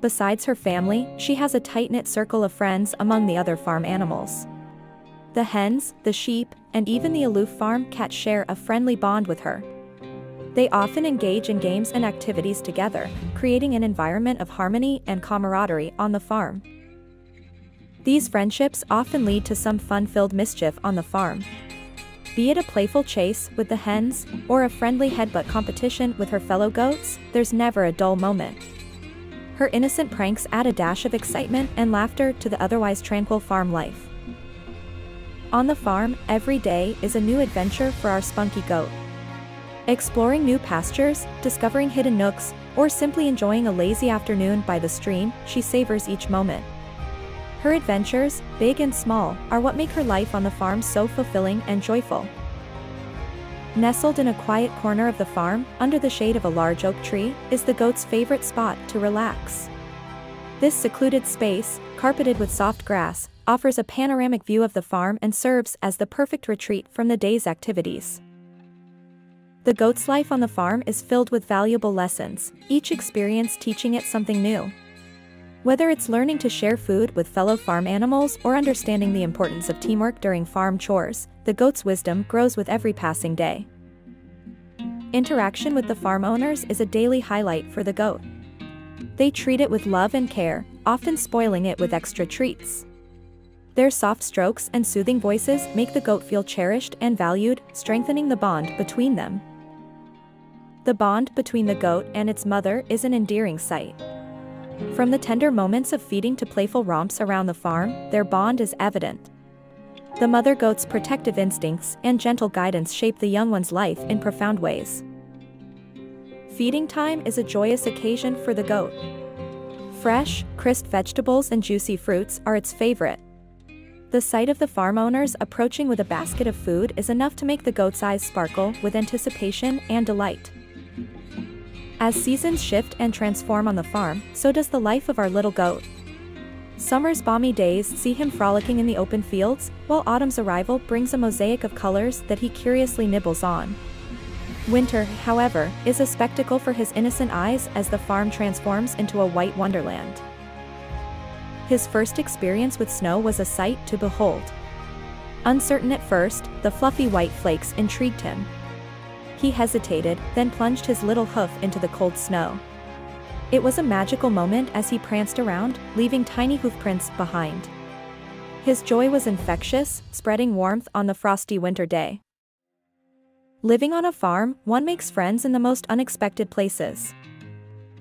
Besides her family, she has a tight-knit circle of friends among the other farm animals. The hens, the sheep, and even the aloof farm cats share a friendly bond with her. They often engage in games and activities together, creating an environment of harmony and camaraderie on the farm. These friendships often lead to some fun-filled mischief on the farm. Be it a playful chase with the hens, or a friendly headbutt competition with her fellow goats, there's never a dull moment. Her innocent pranks add a dash of excitement and laughter to the otherwise tranquil farm life. On the farm, every day is a new adventure for our spunky goat. Exploring new pastures, discovering hidden nooks, or simply enjoying a lazy afternoon by the stream, she savors each moment. Her adventures, big and small, are what make her life on the farm so fulfilling and joyful. Nestled in a quiet corner of the farm, under the shade of a large oak tree, is the goat's favorite spot to relax. This secluded space, carpeted with soft grass, offers a panoramic view of the farm and serves as the perfect retreat from the day's activities. The goat's life on the farm is filled with valuable lessons, each experience teaching it something new. Whether it's learning to share food with fellow farm animals or understanding the importance of teamwork during farm chores, the goat's wisdom grows with every passing day. Interaction with the farm owners is a daily highlight for the goat. They treat it with love and care, often spoiling it with extra treats. Their soft strokes and soothing voices make the goat feel cherished and valued, strengthening the bond between them. The bond between the goat and its mother is an endearing sight. From the tender moments of feeding to playful romps around the farm, their bond is evident. The mother goat's protective instincts and gentle guidance shape the young one's life in profound ways. Feeding time is a joyous occasion for the goat. Fresh, crisp vegetables and juicy fruits are its favorite. The sight of the farm owners approaching with a basket of food is enough to make the goat's eyes sparkle with anticipation and delight. As seasons shift and transform on the farm, so does the life of our little goat. Summer's balmy days see him frolicking in the open fields, while autumn's arrival brings a mosaic of colors that he curiously nibbles on. Winter, however, is a spectacle for his innocent eyes as the farm transforms into a white wonderland. His first experience with snow was a sight to behold. Uncertain at first, the fluffy white flakes intrigued him. He hesitated, then plunged his little hoof into the cold snow. It was a magical moment as he pranced around, leaving tiny hoofprints behind. His joy was infectious, spreading warmth on the frosty winter day. Living on a farm, one makes friends in the most unexpected places.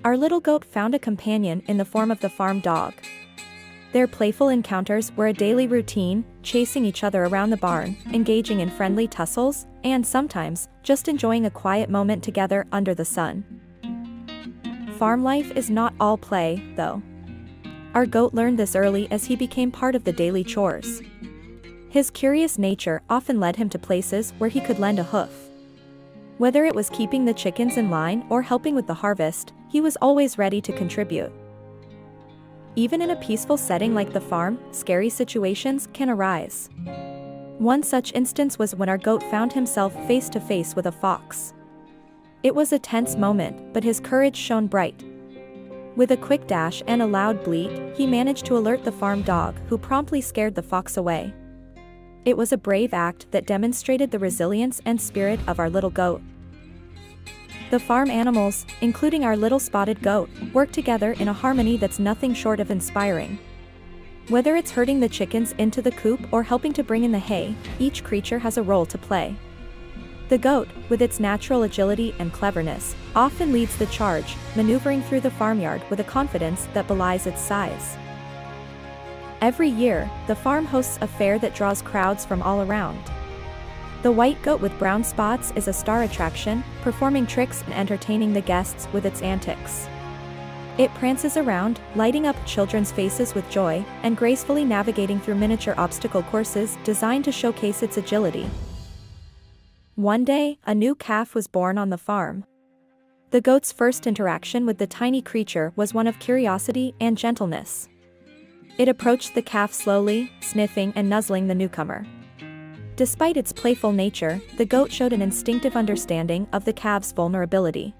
Our little goat found a companion in the form of the farm dog. Their playful encounters were a daily routine, chasing each other around the barn, engaging in friendly tussles, and sometimes, just enjoying a quiet moment together under the sun. Farm life is not all play, though. Our goat learned this early as he became part of the daily chores. His curious nature often led him to places where he could lend a hoof. Whether it was keeping the chickens in line or helping with the harvest, he was always ready to contribute. Even in a peaceful setting like the farm, scary situations can arise. One such instance was when our goat found himself face to face with a fox. It was a tense moment, but his courage shone bright. With a quick dash and a loud bleat, he managed to alert the farm dog, who promptly scared the fox away. It was a brave act that demonstrated the resilience and spirit of our little goat. The farm animals, including our little spotted goat, work together in a harmony that's nothing short of inspiring. Whether it's herding the chickens into the coop or helping to bring in the hay, each creature has a role to play. The goat, with its natural agility and cleverness, often leads the charge, maneuvering through the farmyard with a confidence that belies its size. Every year, the farm hosts a fair that draws crowds from all around. The white goat with brown spots is a star attraction, performing tricks and entertaining the guests with its antics. It prances around, lighting up children's faces with joy, and gracefully navigating through miniature obstacle courses designed to showcase its agility. One day, a new calf was born on the farm. The goat's first interaction with the tiny creature was one of curiosity and gentleness. It approached the calf slowly, sniffing and nuzzling the newcomer. Despite its playful nature, the goat showed an instinctive understanding of the calf's vulnerability.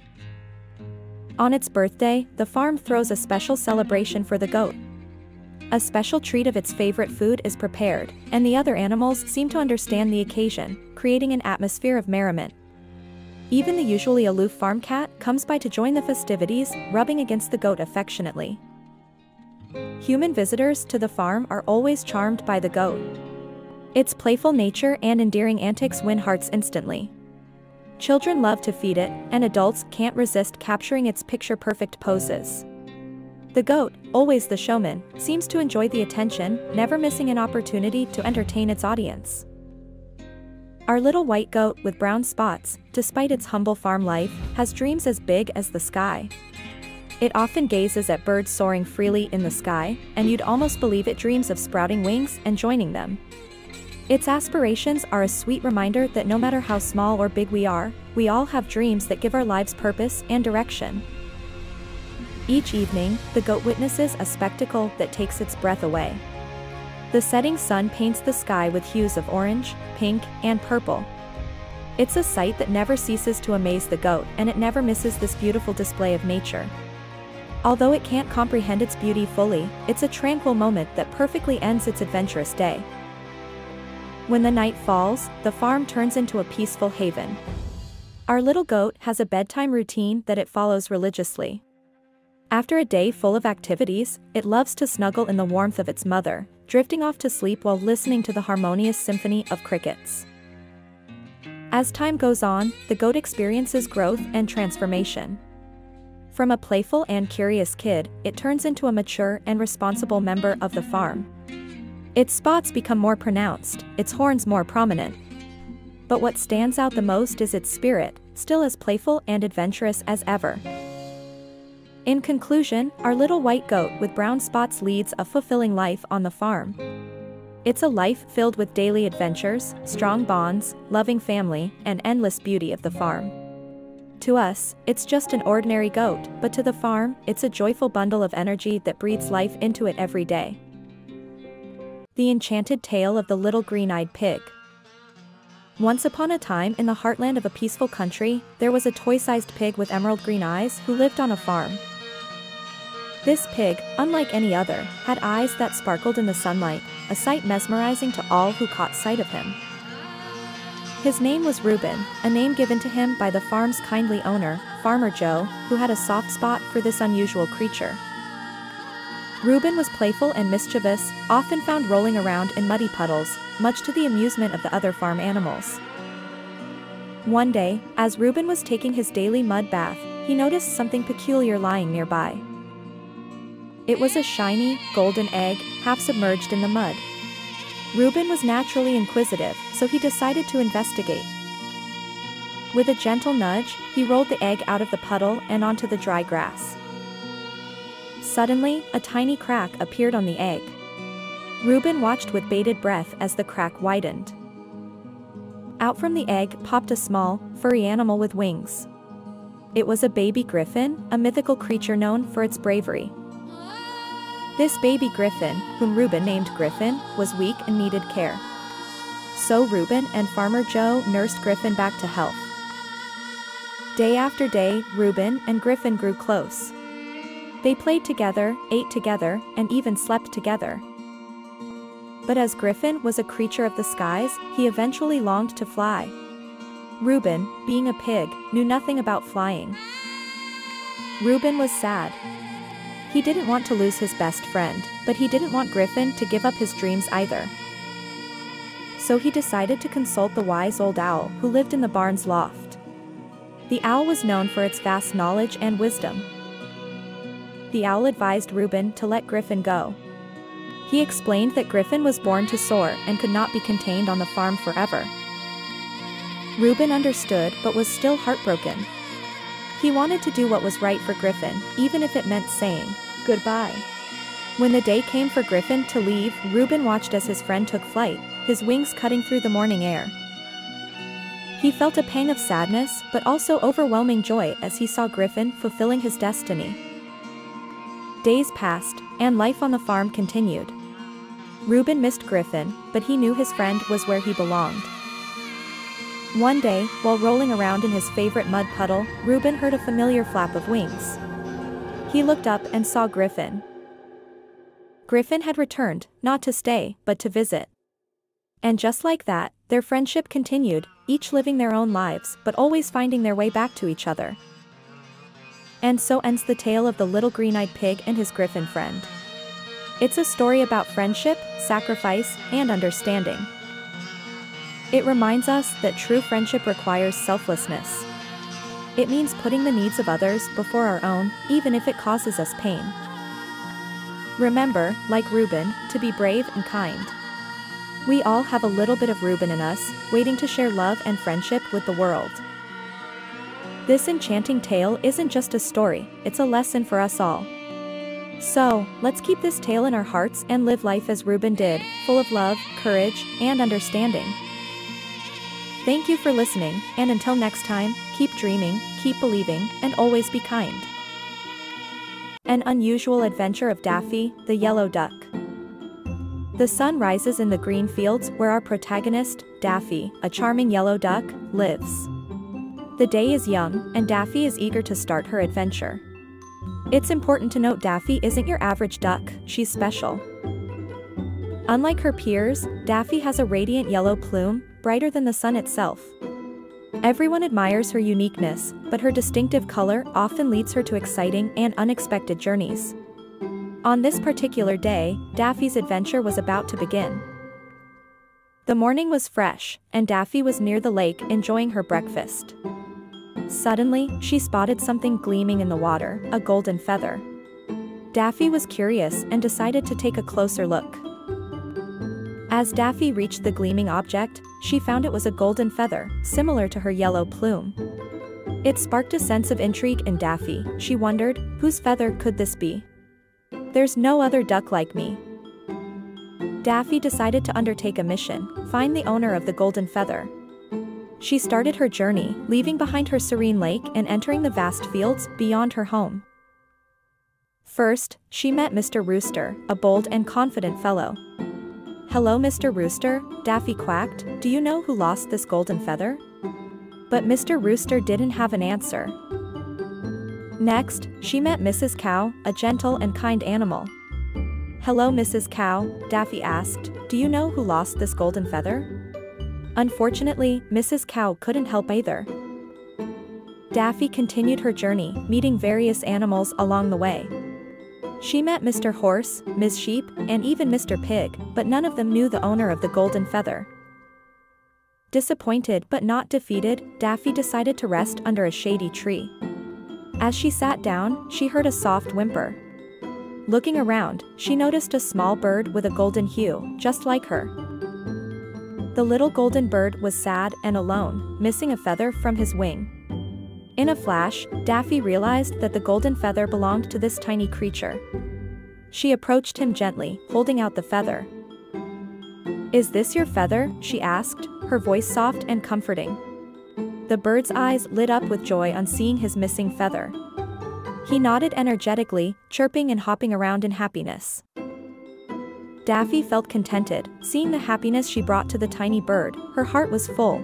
On its birthday, the farm throws a special celebration for the goat. A special treat of its favorite food is prepared, and the other animals seem to understand the occasion, creating an atmosphere of merriment. Even the usually aloof farm cat comes by to join the festivities, rubbing against the goat affectionately. Human visitors to the farm are always charmed by the goat. Its playful nature and endearing antics win hearts instantly. Children love to feed it, and adults can't resist capturing its picture-perfect poses. The goat, always the showman, seems to enjoy the attention, never missing an opportunity to entertain its audience. Our little white goat with brown spots, despite its humble farm life, has dreams as big as the sky. It often gazes at birds soaring freely in the sky, and you'd almost believe it dreams of sprouting wings and joining them. Its aspirations are a sweet reminder that no matter how small or big we are, we all have dreams that give our lives purpose and direction. Each evening, the goat witnesses a spectacle that takes its breath away. The setting sun paints the sky with hues of orange, pink, and purple. It's a sight that never ceases to amaze the goat, and it never misses this beautiful display of nature. Although it can't comprehend its beauty fully, it's a tranquil moment that perfectly ends its adventurous day. When the night falls, the farm turns into a peaceful haven. Our little goat has a bedtime routine that it follows religiously. After a day full of activities, it loves to snuggle in the warmth of its mother, drifting off to sleep while listening to the harmonious symphony of crickets. As time goes on, the goat experiences growth and transformation. From a playful and curious kid, it turns into a mature and responsible member of the farm. Its spots become more pronounced, its horns more prominent. But what stands out the most is its spirit, still as playful and adventurous as ever. In conclusion, our little white goat with brown spots leads a fulfilling life on the farm. It's a life filled with daily adventures, strong bonds, loving family, and endless beauty of the farm. To us, it's just an ordinary goat, but to the farm, it's a joyful bundle of energy that breathes life into it every day. The Enchanted Tale of the Little Green-Eyed Pig. Once upon a time in the heartland of a peaceful country, there was a toy-sized pig with emerald green eyes who lived on a farm. This pig, unlike any other, had eyes that sparkled in the sunlight, a sight mesmerizing to all who caught sight of him. His name was Reuben, a name given to him by the farm's kindly owner, Farmer Joe, who had a soft spot for this unusual creature. Reuben was playful and mischievous, often found rolling around in muddy puddles, much to the amusement of the other farm animals. One day, as Reuben was taking his daily mud bath, he noticed something peculiar lying nearby. It was a shiny, golden egg, half submerged in the mud. Reuben was naturally inquisitive, so he decided to investigate. With a gentle nudge, he rolled the egg out of the puddle and onto the dry grass. Suddenly, a tiny crack appeared on the egg. Reuben watched with bated breath as the crack widened. Out from the egg popped a small, furry animal with wings. It was a baby griffin, a mythical creature known for its bravery. This baby griffin, whom Reuben named Griffin, was weak and needed care. So Reuben and Farmer Joe nursed Griffin back to health. Day after day, Reuben and Griffin grew close. They played together, ate together, and even slept together. But as Griffin was a creature of the skies, he eventually longed to fly. Reuben, being a pig, knew nothing about flying. Reuben was sad. He didn't want to lose his best friend, but he didn't want Griffin to give up his dreams either. So he decided to consult the wise old owl who lived in the barn's loft. The owl was known for its vast knowledge and wisdom. The owl advised Reuben to let Griffin go. He explained that Griffin was born to soar and could not be contained on the farm forever. Reuben understood but was still heartbroken. He wanted to do what was right for Griffin, even if it meant saying goodbye. When the day came for Griffin to leave, Reuben watched as his friend took flight, his wings cutting through the morning air. He felt a pang of sadness but also overwhelming joy as he saw Griffin fulfilling his destiny. Days passed, and life on the farm continued. Reuben missed Griffin, but he knew his friend was where he belonged. One day, while rolling around in his favorite mud puddle, Reuben heard a familiar flap of wings. He looked up and saw Griffin. Griffin had returned, not to stay, but to visit. And just like that, their friendship continued, each living their own lives, but always finding their way back to each other. And so ends the tale of the little green-eyed pig and his griffin friend. It's a story about friendship, sacrifice, and understanding. It reminds us that true friendship requires selflessness. It means putting the needs of others before our own, even if it causes us pain. Remember, like Reuben, to be brave and kind. We all have a little bit of Reuben in us, waiting to share love and friendship with the world. This enchanting tale isn't just a story, it's a lesson for us all. So, let's keep this tale in our hearts and live life as Reuben did, full of love, courage, and understanding. Thank you for listening, and until next time, keep dreaming, keep believing, and always be kind. An Unusual Adventure of Daffy, the Yellow Duck. The sun rises in the green fields where our protagonist, Daffy, a charming yellow duck, lives. The day is young, and Daffy is eager to start her adventure. It's important to note Daffy isn't your average duck, she's special. Unlike her peers, Daffy has a radiant yellow plume, brighter than the sun itself. Everyone admires her uniqueness, but her distinctive color often leads her to exciting and unexpected journeys. On this particular day, Daffy's adventure was about to begin. The morning was fresh, and Daffy was near the lake enjoying her breakfast. Suddenly, she spotted something gleaming in the water, a golden feather. Daffy was curious and decided to take a closer look. As Daffy reached the gleaming object, she found it was a golden feather, similar to her yellow plume. It sparked a sense of intrigue in Daffy. She wondered, whose feather could this be? There's no other duck like me. Daffy decided to undertake a mission, find the owner of the golden feather. She started her journey, leaving behind her serene lake and entering the vast fields beyond her home. First, she met Mr. Rooster, a bold and confident fellow. "Hello, Mr. Rooster," Daffy quacked, "do you know who lost this golden feather?" But Mr. Rooster didn't have an answer. Next, she met Mrs. Cow, a gentle and kind animal. "Hello, Mrs. Cow," Daffy asked, "do you know who lost this golden feather?" Unfortunately, Mrs. Cow couldn't help either. Daffy continued her journey, meeting various animals along the way. She met Mr. Horse, Ms. Sheep, and even Mr. Pig, but none of them knew the owner of the golden feather. Disappointed but not defeated, Daffy decided to rest under a shady tree. As she sat down, she heard a soft whimper. Looking around, she noticed a small bird with a golden hue, just like her. The little golden bird was sad and alone, missing a feather from his wing. In a flash, Daffy realized that the golden feather belonged to this tiny creature. She approached him gently, holding out the feather. "Is this your feather?" she asked, her voice soft and comforting. The bird's eyes lit up with joy on seeing his missing feather. He nodded energetically, chirping and hopping around in happiness. Daffy felt contented, seeing the happiness she brought to the tiny bird. Her heart was full.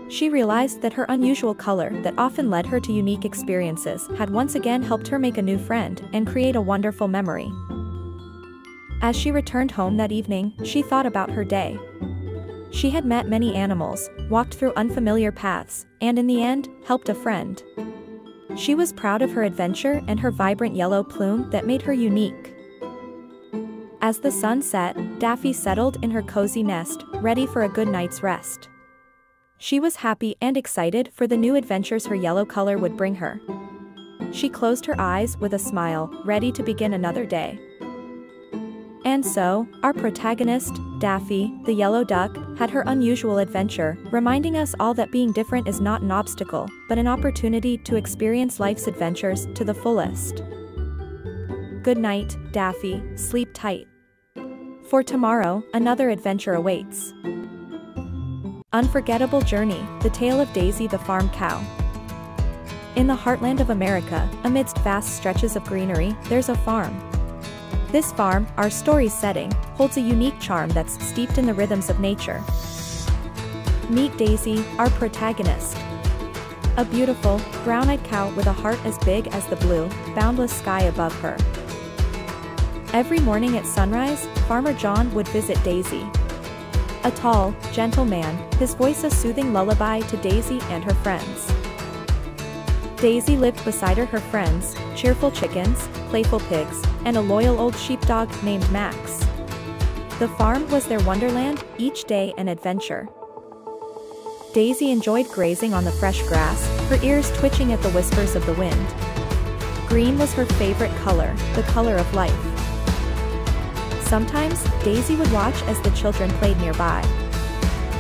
She realized that her unusual color that often led her to unique experiences had once again helped her make a new friend and create a wonderful memory. As she returned home that evening, she thought about her day. She had met many animals, walked through unfamiliar paths, and in the end, helped a friend. She was proud of her adventure and her vibrant yellow plume that made her unique. As the sun set, Daffy settled in her cozy nest, ready for a good night's rest. She was happy and excited for the new adventures her yellow color would bring her. She closed her eyes with a smile, ready to begin another day. And so, our protagonist, Daffy, the yellow duck, had her unusual adventure, reminding us all that being different is not an obstacle, but an opportunity to experience life's adventures to the fullest. Good night, Daffy, sleep tight. For tomorrow, another adventure awaits. Unforgettable Journey, The Tale of Daisy the Farm Cow. In the heartland of America, amidst vast stretches of greenery, there's a farm. This farm, our story's setting, holds a unique charm that's steeped in the rhythms of nature. Meet Daisy, our protagonist. A beautiful, brown-eyed cow with a heart as big as the blue, boundless sky above her. Every morning at sunrise, Farmer John would visit Daisy. A tall, gentle man, his voice a soothing lullaby to Daisy and her friends. Daisy lived beside her friends, cheerful chickens, playful pigs, and a loyal old sheepdog named Max. The farm was their wonderland, each day an adventure. Daisy enjoyed grazing on the fresh grass, her ears twitching at the whispers of the wind. Green was her favorite color, the color of life. Sometimes, Daisy would watch as the children played nearby.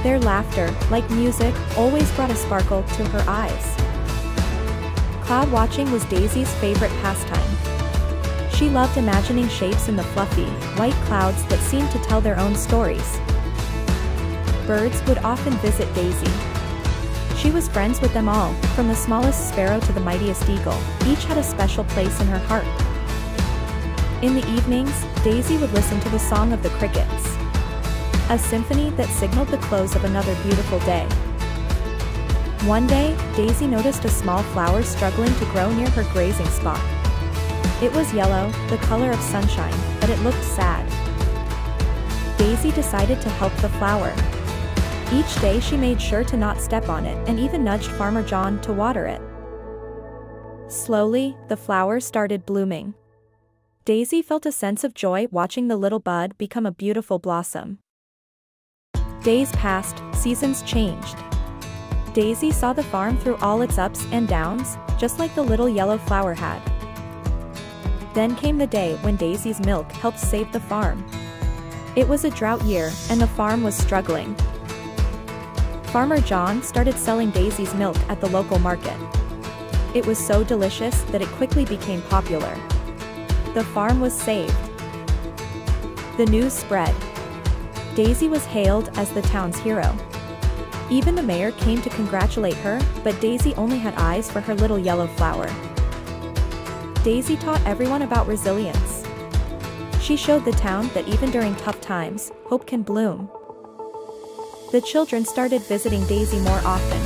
Their laughter, like music, always brought a sparkle to her eyes. Cloud watching was Daisy's favorite pastime. She loved imagining shapes in the fluffy, white clouds that seemed to tell their own stories. Birds would often visit Daisy. She was friends with them all, from the smallest sparrow to the mightiest eagle. Each had a special place in her heart. In the evenings, Daisy would listen to the song of the crickets. A symphony that signaled the close of another beautiful day. One day, Daisy noticed a small flower struggling to grow near her grazing spot. It was yellow, the color of sunshine, but it looked sad. Daisy decided to help the flower. Each day she made sure to not step on it and even nudged Farmer John to water it. Slowly, the flower started blooming. Daisy felt a sense of joy watching the little bud become a beautiful blossom. Days passed, seasons changed. Daisy saw the farm through all its ups and downs, just like the little yellow flower had. Then came the day when Daisy's milk helped save the farm. It was a drought year, and the farm was struggling. Farmer John started selling Daisy's milk at the local market. It was so delicious that it quickly became popular. The farm was saved. The news spread. Daisy was hailed as the town's hero. Even the mayor came to congratulate her, but Daisy only had eyes for her little yellow flower. Daisy taught everyone about resilience. She showed the town that even during tough times, hope can bloom. The children started visiting Daisy more often.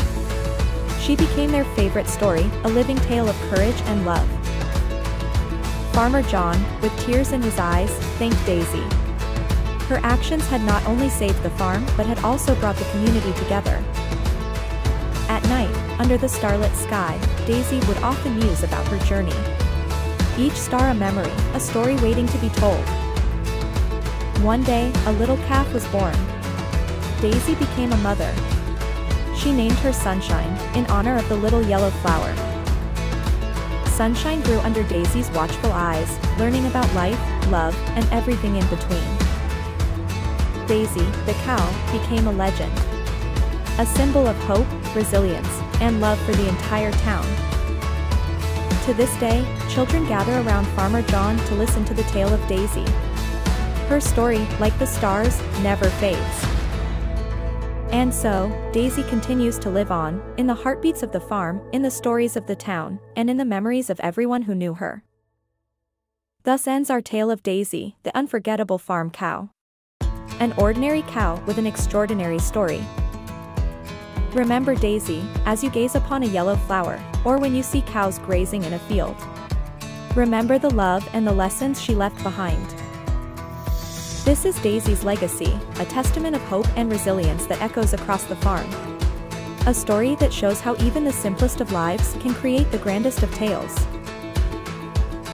She became their favorite story, a living tale of courage and love. Farmer John, with tears in his eyes, thanked Daisy. Her actions had not only saved the farm but had also brought the community together. At night, under the starlit sky, Daisy would often muse about her journey. Each star a memory, a story waiting to be told. One day, a little calf was born. Daisy became a mother. She named her Sunshine, in honor of the little yellow flower. Sunshine grew under Daisy's watchful eyes, learning about life, love, and everything in between. Daisy, the cow, became a legend. A symbol of hope, resilience, and love for the entire town. To this day, children gather around Farmer John to listen to the tale of Daisy. Her story, like the stars, never fades. And so, Daisy continues to live on, in the heartbeats of the farm, in the stories of the town, and in the memories of everyone who knew her. Thus ends our tale of Daisy, the unforgettable farm cow. An ordinary cow with an extraordinary story. Remember Daisy, as you gaze upon a yellow flower, or when you see cows grazing in a field. Remember the love and the lessons she left behind. This is Daisy's legacy, a testament of hope and resilience that echoes across the farm. A story that shows how even the simplest of lives can create the grandest of tales.